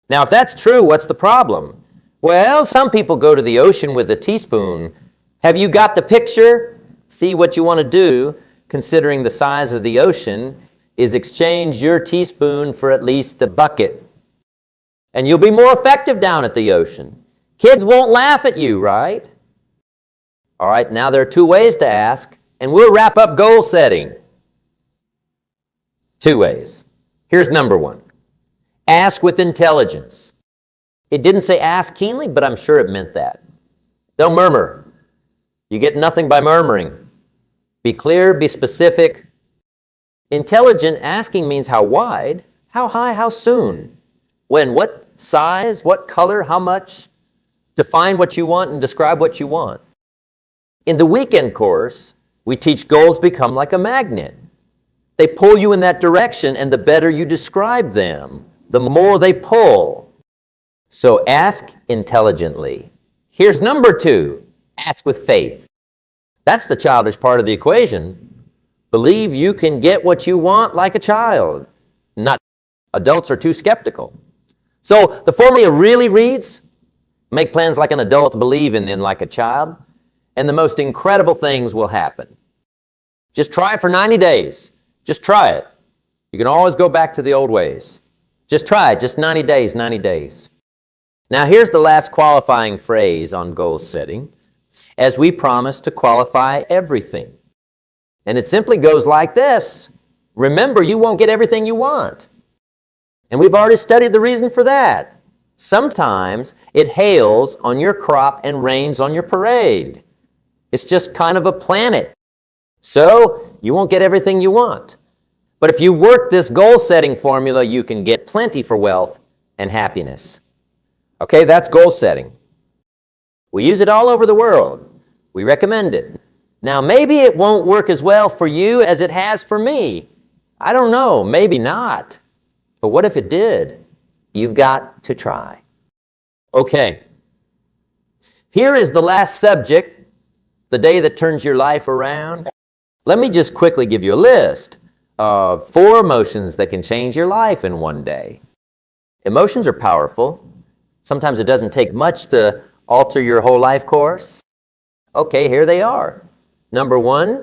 Now, if that's true, what's the problem? Well, some people go to the ocean with a teaspoon. Have you got the picture? See, what you want to do, considering the size of the ocean, is exchange your teaspoon for at least a bucket. And you'll be more effective down at the ocean. Kids won't laugh at you, right? All right, now there are 2 ways to ask, and we'll wrap up goal setting. 2 ways. Here's number 1. Ask with intelligence. It didn't say ask keenly, but I'm sure it meant that. Don't murmur. You get nothing by murmuring. Be clear, be specific. Intelligent asking means how wide, how high, how soon. When, what size, what color, how much. Define what you want and describe what you want. In the weekend course, we teach goals become like a magnet. They pull you in that direction, and the better you describe them, the more they pull. So ask intelligently. Here's number 2. Ask with faith. That's the childish part of the equation. Believe you can get what you want like a child. Not adults are too skeptical. So the formula really reads, make plans like an adult, believe in them like a child, and the most incredible things will happen. Just try it for 90 days. Just try it. You can always go back to the old ways. Just try it, just 90 days, 90 days. Now here's the last qualifying phrase on goal setting, as we promise to qualify everything. And it simply goes like this. Remember, you won't get everything you want. And we've already studied the reason for that. Sometimes it hails on your crop and rains on your parade. It's just kind of a planet. So you won't get everything you want. But if you work this goal-setting formula, you can get plenty for wealth and happiness. Okay, that's goal setting. We use it all over the world. We recommend it. Now, maybe it won't work as well for you as it has for me. I don't know, maybe not. But what if it did? You've got to try. Okay. Here is the last subject, the day that turns your life around. Let me just quickly give you a list of 4 emotions that can change your life in one day. Emotions are powerful. Sometimes it doesn't take much to alter your whole life course. Okay, here they are. Number 1,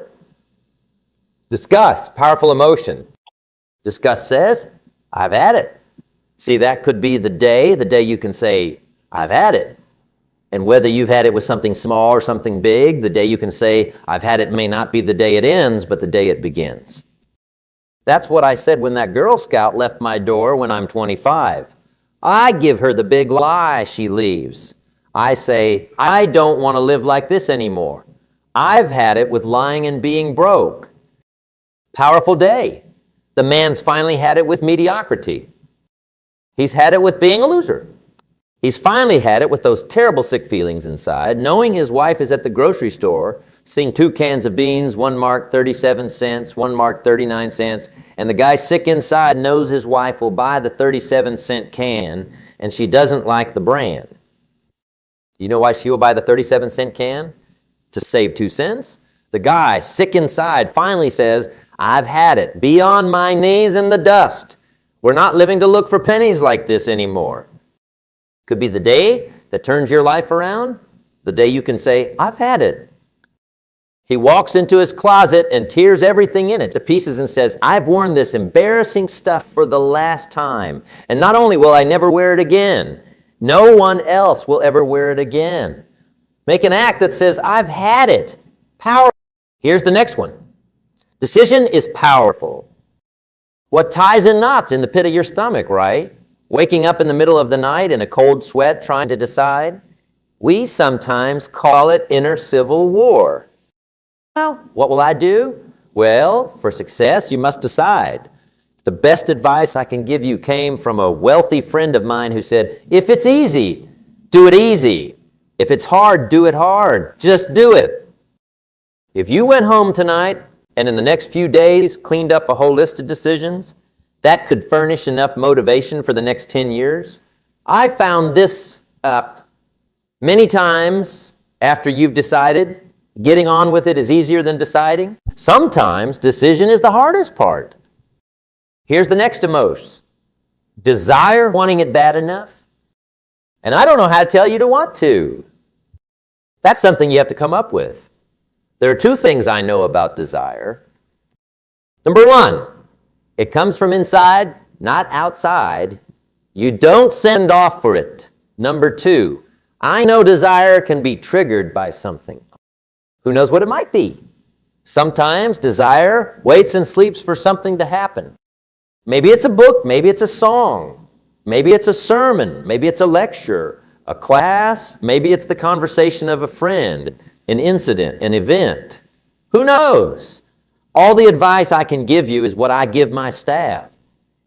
disgust, powerful emotion. Disgust says, I've had it. See, that could be the day you can say, I've had it. And whether you've had it with something small or something big, the day you can say, I've had it may not be the day it ends, but the day it begins. That's what I said when that Girl Scout left my door when I'm 25. I give her the big lie she leaves. I say, I don't want to live like this anymore. I've had it with lying and being broke. Powerful day. The man's finally had it with mediocrity. He's had it with being a loser. He's finally had it with those terrible sick feelings inside, knowing his wife is at the grocery store, seeing 2 cans of beans, one marked 37 cents, one marked 39 cents, and the guy sick inside knows his wife will buy the 37-cent can, and she doesn't like the brand. You know why she will buy the 37-cent can? To save 2 cents? The guy, sick inside, finally says, I've had it. Be on my knees in the dust. We're not living to look for pennies like this anymore. Could be the day that turns your life around, the day you can say, I've had it. He walks into his closet and tears everything in it to pieces and says, I've worn this embarrassing stuff for the last time. And not only will I never wear it again, no one else will ever wear it again. Make an act that says, I've had it. Power. Here's the next one. Decision is powerful. What ties in knots in the pit of your stomach, right? Waking up in the middle of the night in a cold sweat trying to decide? We sometimes call it inner civil war. Well, what will I do? Well, for success, you must decide. The best advice I can give you came from a wealthy friend of mine who said, if it's easy, do it easy. If it's hard, do it hard. Just do it. If you went home tonight and in the next few days cleaned up a whole list of decisions, that could furnish enough motivation for the next 10 years. I found this up many times after you've decided. Getting on with it is easier than deciding. Sometimes decision is the hardest part. Here's the next emotion. Desire, wanting it bad enough. And I don't know how to tell you to want to. That's something you have to come up with. There are two things I know about desire. Number one, it comes from inside, not outside. You don't send off for it. Number two, I know desire can be triggered by something. Who knows what it might be? Sometimes desire waits and sleeps for something to happen. Maybe it's a book, maybe it's a song, maybe it's a sermon, maybe it's a lecture, a class, maybe it's the conversation of a friend, an incident, an event. Who knows? All the advice I can give you is what I give my staff.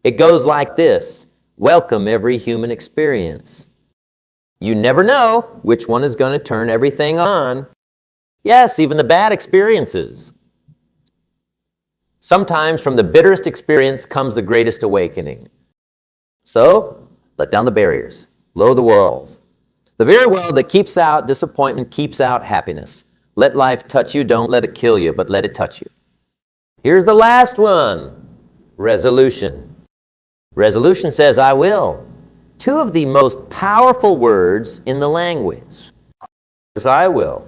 It goes like this: welcome every human experience. You never know which one is going to turn everything on. Yes, even the bad experiences. Sometimes from the bitterest experience comes the greatest awakening. So, let down the barriers, lower the walls. The very well that keeps out disappointment keeps out happiness. Let life touch you, don't let it kill you, but let it touch you. Here's the last one, resolution. Resolution says, I will. Two of the most powerful words in the language. I will.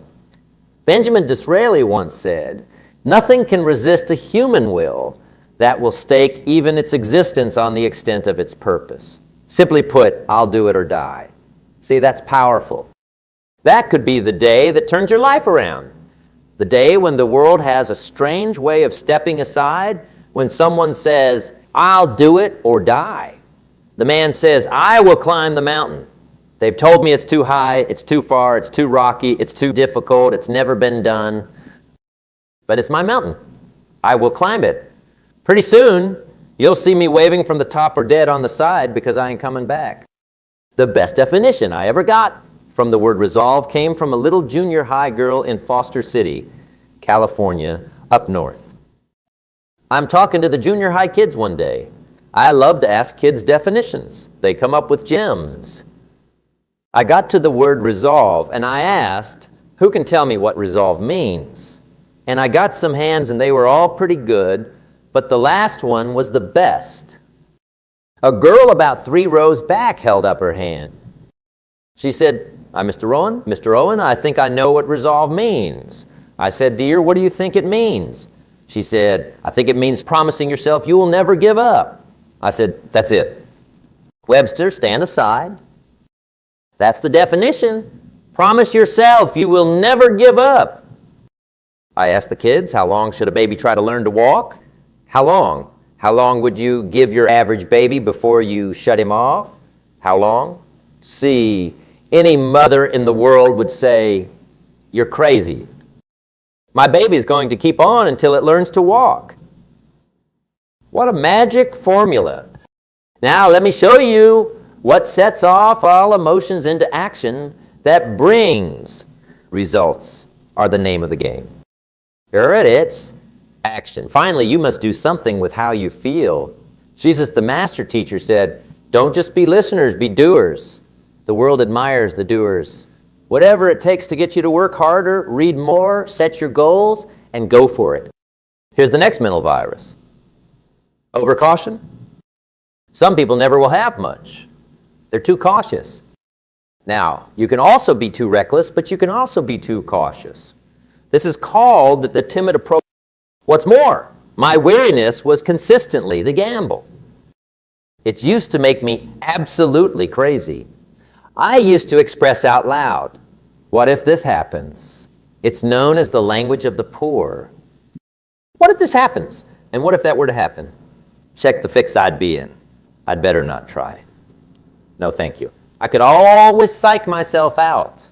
Benjamin Disraeli once said, nothing can resist a human will that will stake even its existence on the extent of its purpose. Simply put, I'll do it or die. See, that's powerful. That could be the day that turns your life around. The day when the world has a strange way of stepping aside when someone says, I'll do it or die. The man says, I will climb the mountain. They've told me it's too high, it's too far, it's too rocky, it's too difficult, it's never been done. But it's my mountain. I will climb it. Pretty soon, you'll see me waving from the top or dead on the side because I ain't coming back. The best definition I ever got from the word resolve came from a little junior high girl in Foster City, California, up north. I'm talking to the junior high kids one day. I love to ask kids definitions. They come up with gems. I got to the word resolve and I asked, who can tell me what resolve means? And I got some hands and they were all pretty good, but the last one was the best. A girl about 3 rows back held up her hand. She said, I'm Mr. Rowan. Mr. Owen, I think I know what resolve means. I said, dear, what do you think it means? She said, I think it means promising yourself you will never give up. I said, that's it. Webster, stand aside. That's the definition. Promise yourself you will never give up. I asked the kids, how long should a baby try to learn to walk? How long? How long would you give your average baby before you shut him off? How long? See, any mother in the world would say, you're crazy. My baby is going to keep on until it learns to walk. What a magic formula. Now let me show you what sets off all emotions into action that brings results are the name of the game. Here it is, action. Finally, you must do something with how you feel. Jesus, the master teacher, said, don't just be listeners, be doers. The world admires the doers. Whatever it takes to get you to work harder, read more, set your goals, and go for it. Here's the next mental virus. Overcaution. Some people never will have much. They're too cautious. Now, you can also be too reckless, but you can also be too cautious. This is called the timid approach. What's more, my weariness was consistently the gamble. It used to make me absolutely crazy. I used to express out loud, what if this happens? It's known as the language of the poor. What if this happens? And what if that were to happen? check the fix I'd be in. I'd better not try. No, thank you. I could always psych myself out.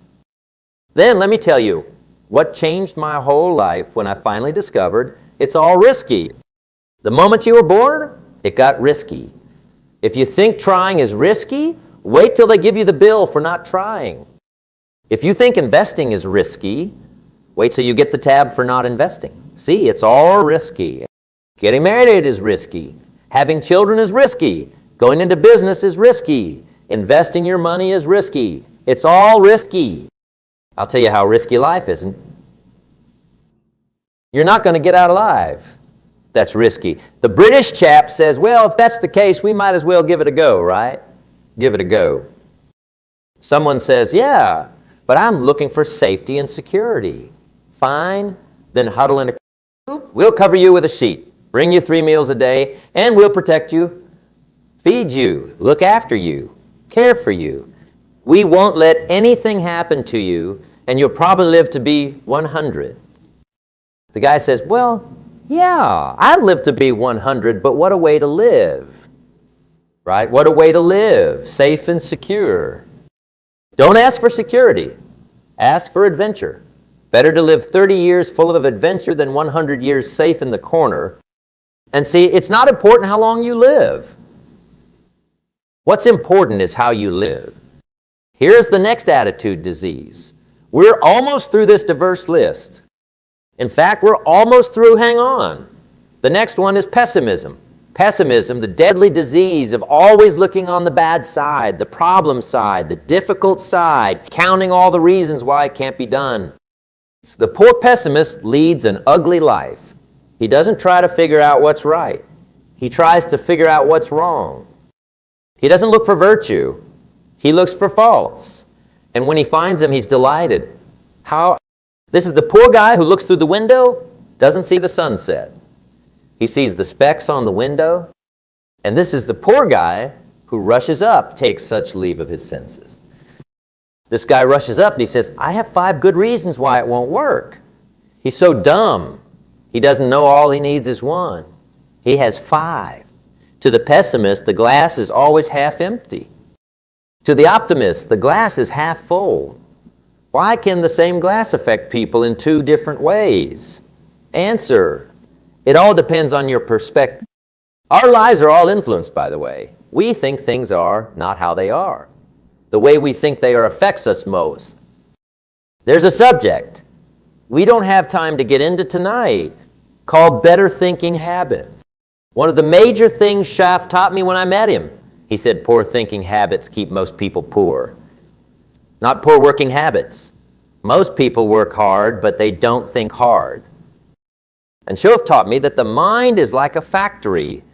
Then let me tell you what changed my whole life when I finally discovered it's all risky. The moment you were born, it got risky. If you think trying is risky, wait till they give you the bill for not trying. If you think investing is risky, wait till you get the tab for not investing. See, it's all risky. Getting married is risky. Having children is risky. Going into business is risky. Investing your money is risky. It's all risky. I'll tell you how risky life is. You're not going to get out alive. That's risky. The British chap says, well, if that's the case, we might as well give it a go, right? Give it a go. Someone says, yeah, but I'm looking for safety and security. Fine, then huddle in a... We'll cover you with a sheet, bring you 3 meals a day, and we'll protect you, feed you, look after you, care for you. We won't let anything happen to you, and you'll probably live to be 100. The guy says, well, yeah, I'd live to be 100, but what a way to live, right? What a way to live, safe and secure. Don't ask for security. Ask for adventure. Better to live 30 years full of adventure than 100 years safe in the corner. And see, it's not important how long you live. What's important is how you live. Here's the next attitude disease. We're almost through this diverse list. In fact, we're almost through, hang on. The next one is pessimism. Pessimism, the deadly disease of always looking on the bad side, the problem side, the difficult side, counting all the reasons why it can't be done. The poor pessimist leads an ugly life. He doesn't try to figure out what's right. He tries to figure out what's wrong. He doesn't look for virtue. He looks for faults. And when he finds them, he's delighted. This is the poor guy who looks through the window, doesn't see the sunset. He sees the specks on the window. And this is the poor guy who rushes up, takes such leave of his senses. This guy rushes up and he says, I have 5 good reasons why it won't work. He's so dumb. He doesn't know all he needs is 1. He has 5. To the pessimist, the glass is always half empty. To the optimist, the glass is half full. Why can the same glass affect people in 2 different ways? Answer, it all depends on your perspective. Our lives are all influenced, by the way. We think things are not how they are. The way we think they are affects us most. There's a subject we don't have time to get into tonight called better thinking habit. One of the major things Schaff taught me when I met him, he said, poor thinking habits keep most people poor. Not poor working habits. Most people work hard, but they don't think hard. And Schaff taught me that the mind is like a factory,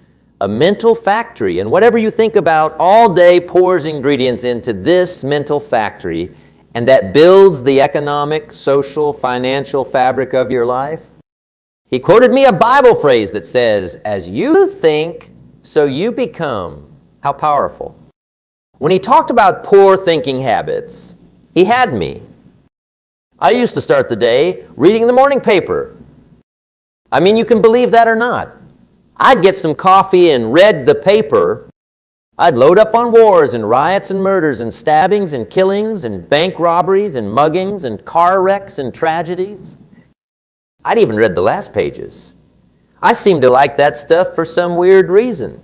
a mental factory, and whatever you think about all day pours ingredients into this mental factory, and that builds the economic, social, financial fabric of your life. He quoted me a Bible phrase that says, as you think, so you become. How powerful. When he talked about poor thinking habits, he had me. I used to start the day reading the morning paper. I mean, you can believe that or not. I'd get some coffee and read the paper. I'd load up on wars and riots and murders and stabbings and killings and bank robberies and muggings and car wrecks and tragedies. I'd even read the last pages. I seemed to like that stuff for some weird reason.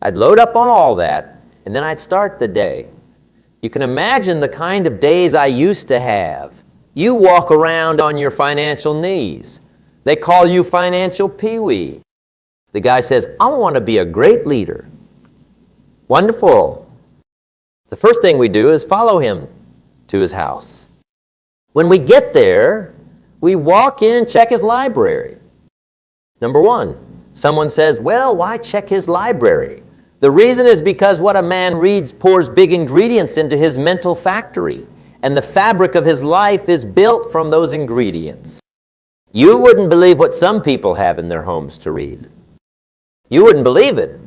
I'd load up on all that, and then I'd start the day. You can imagine the kind of days I used to have. You walk around on your financial knees. They call you financial peewee. The guy says, I want to be a great leader. Wonderful. The first thing we do is follow him to his house. When we get there, we walk in, check his library. Number 1, someone says, well, why check his library? The reason is because what a man reads pours big ingredients into his mental factory, and the fabric of his life is built from those ingredients. You wouldn't believe what some people have in their homes to read. You wouldn't believe it.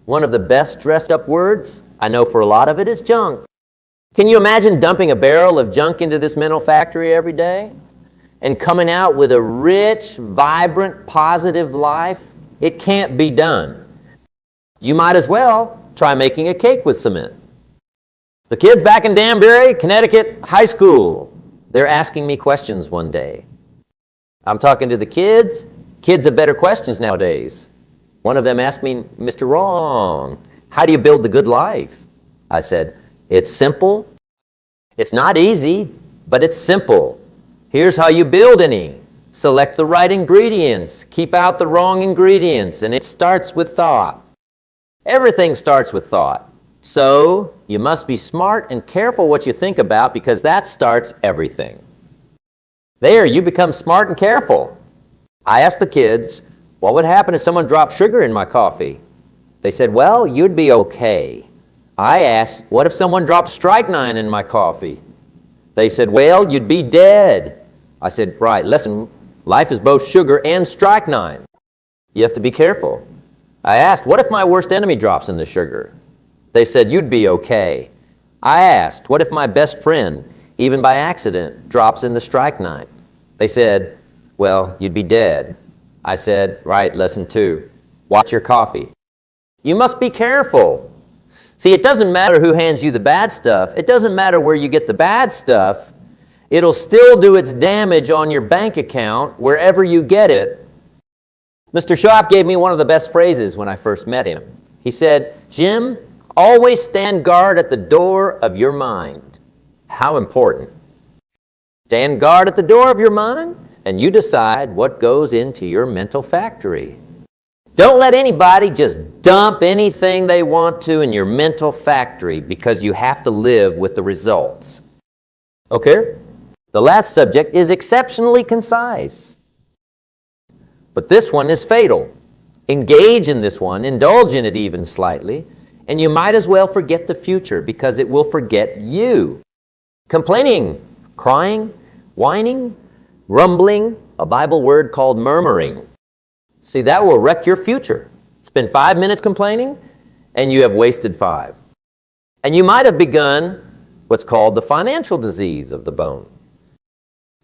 One of the best dressed up words, I know for a lot of it, is junk. Can you imagine dumping a barrel of junk into this mental factory every day and coming out with a rich, vibrant, positive life? It can't be done. You might as well try making a cake with cement. The kids back in Danbury, Connecticut High School, they're asking me questions one day. I'm talking to the kids. Kids have better questions nowadays. One of them asked me, Mr. Rohn, how do you build the good life? I said, it's simple. It's not easy, but it's simple. Here's how you build any. Select the right ingredients. Keep out the wrong ingredients. And it starts with thought. Everything starts with thought. So you must be smart and careful what you think about, because that starts everything. There, you become smart and careful. I asked the kids, what would happen if someone dropped sugar in my coffee? They said, well, you'd be okay. I asked, what if someone dropped strychnine in my coffee? They said, well, you'd be dead. I said, right, listen, life is both sugar and strychnine. You have to be careful. I asked, what if my worst enemy drops in the sugar? They said, you'd be okay. I asked, what if my best friend, even by accident, drops in the strychnine? They said, well, you'd be dead. I said, right, lesson 2, watch your coffee. You must be careful. See, it doesn't matter who hands you the bad stuff. It doesn't matter where you get the bad stuff. It'll still do its damage on your bank account wherever you get it. Mr. Schaaf gave me one of the best phrases when I first met him. He said, Jim, always stand guard at the door of your mind. How important. Stand guard at the door of your mind, and you decide what goes into your mental factory. Don't let anybody just dump anything they want to in your mental factory, because you have to live with the results. Okay? The last subject is exceptionally concise. But this one is fatal. Engage in this one, indulge in it even slightly, and you might as well forget the future, because it will forget you. Complaining, crying, whining, grumbling, a Bible word called murmuring. See, that will wreck your future. Spend 5 minutes complaining, and you have wasted 5. And you might have begun what's called the financial disease of the bone.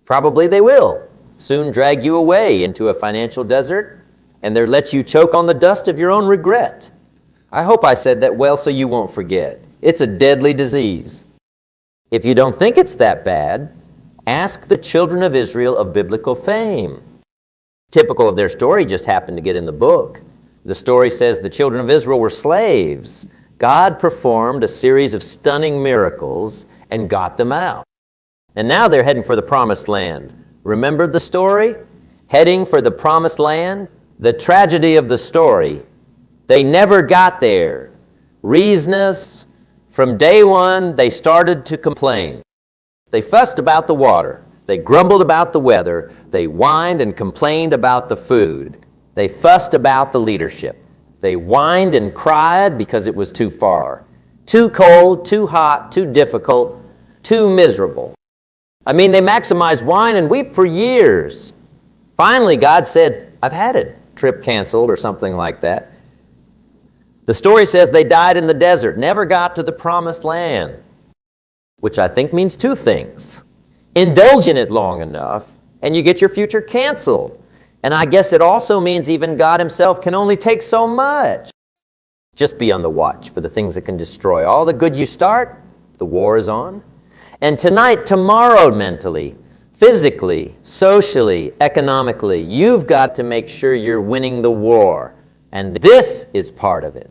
Probably they will soon drag you away into a financial desert, and they'll let you choke on the dust of your own regret. I hope I said that well so you won't forget. It's a deadly disease. If you don't think it's that bad, ask the children of Israel of biblical fame. Typical of their story just happened to get in the book. The story says the children of Israel were slaves. God performed a series of stunning miracles and got them out. And now they're heading for the promised land. Remember the story? Heading for the promised land? The tragedy of the story. They never got there. Reasonless. From day one, they started to complain. They fussed about the water. They grumbled about the weather. They whined and complained about the food. They fussed about the leadership. They whined and cried because it was too far. Too cold, too hot, too difficult, too miserable. I mean, they maximized whine and weep for years. Finally, God said, I've had it. Trip canceled or something like that. The story says they died in the desert, never got to the promised land, which I think means 2 things. Indulge in it long enough, and you get your future canceled. And I guess it also means even God himself can only take so much. Just be on the watch for the things that can destroy. All the good you start, the war is on. And tonight, tomorrow, mentally, physically, socially, economically, you've got to make sure you're winning the war. And this is part of it.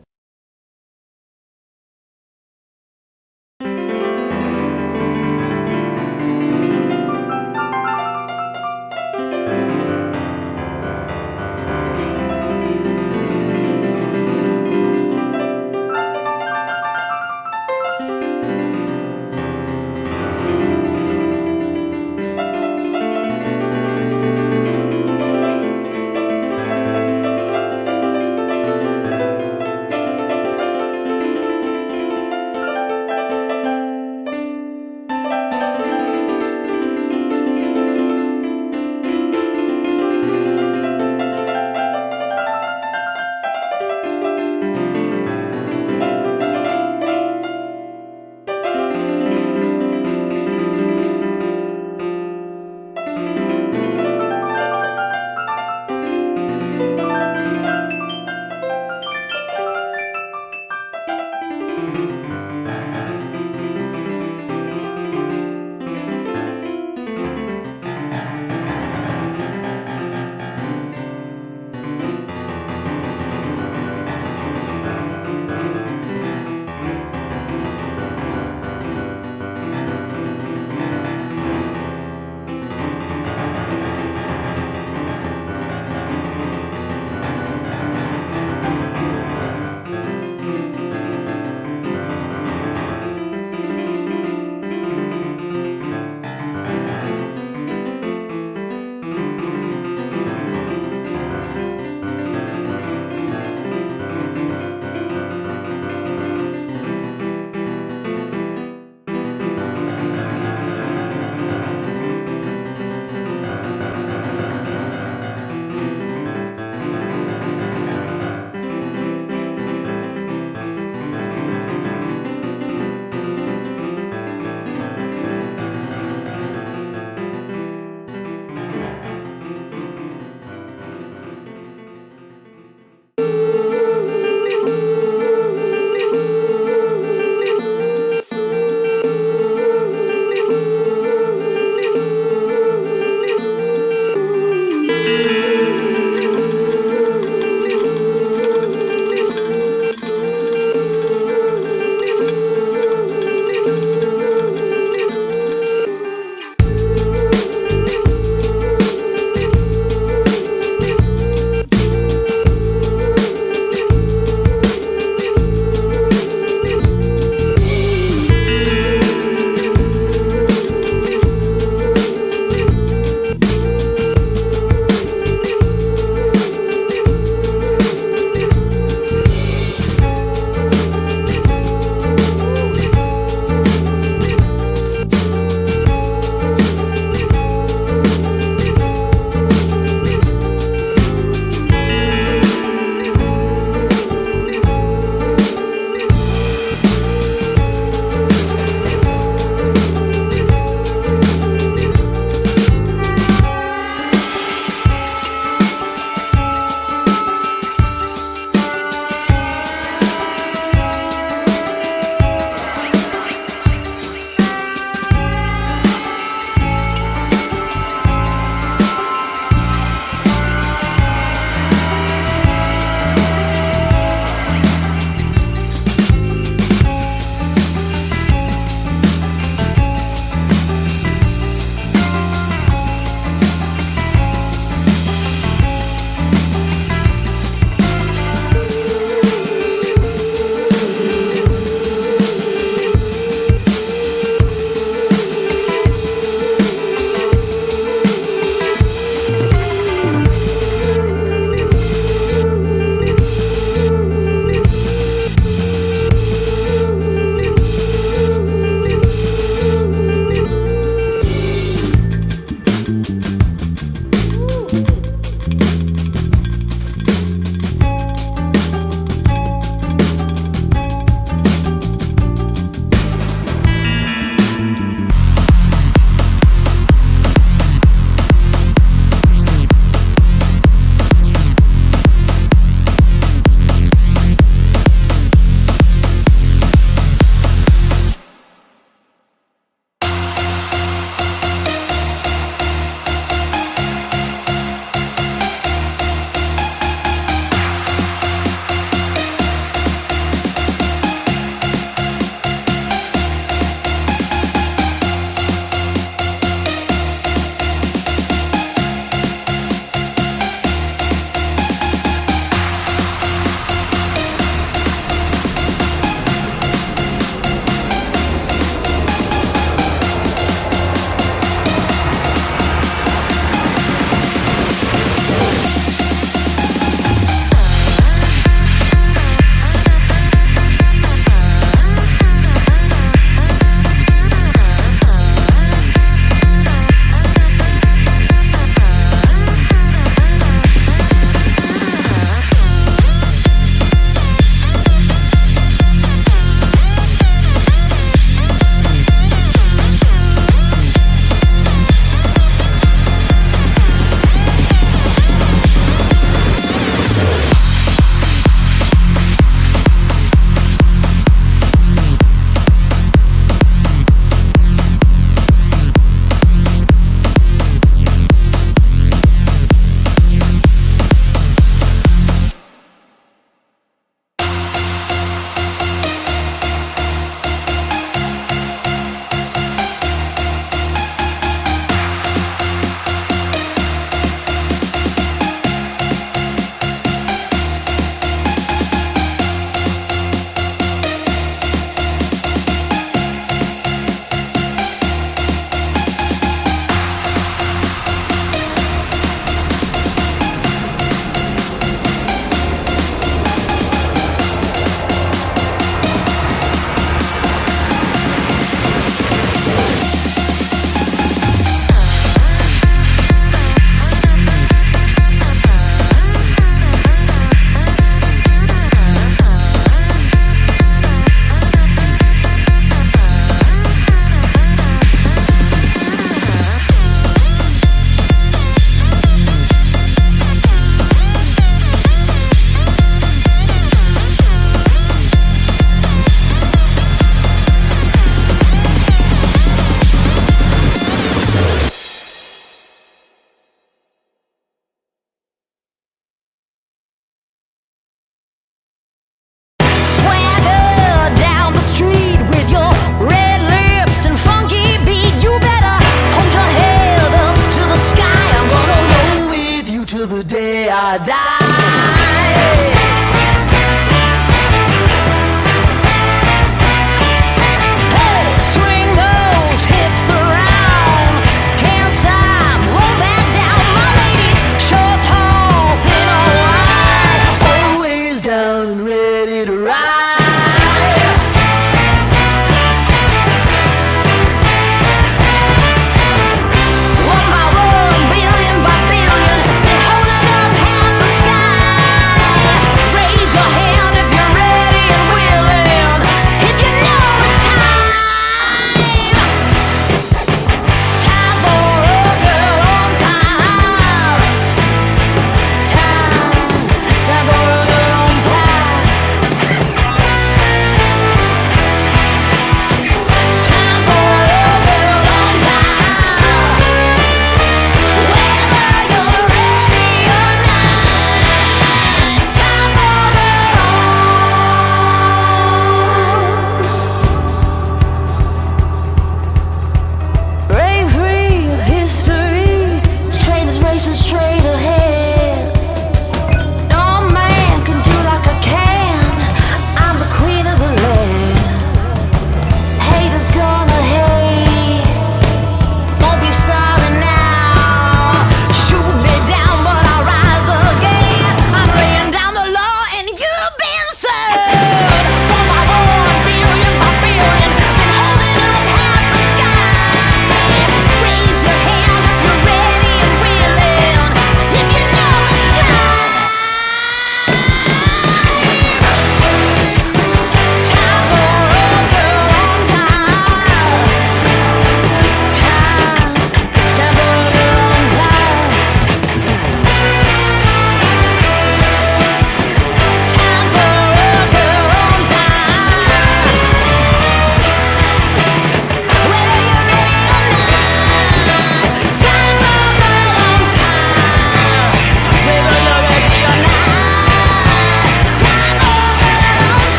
ready to ride.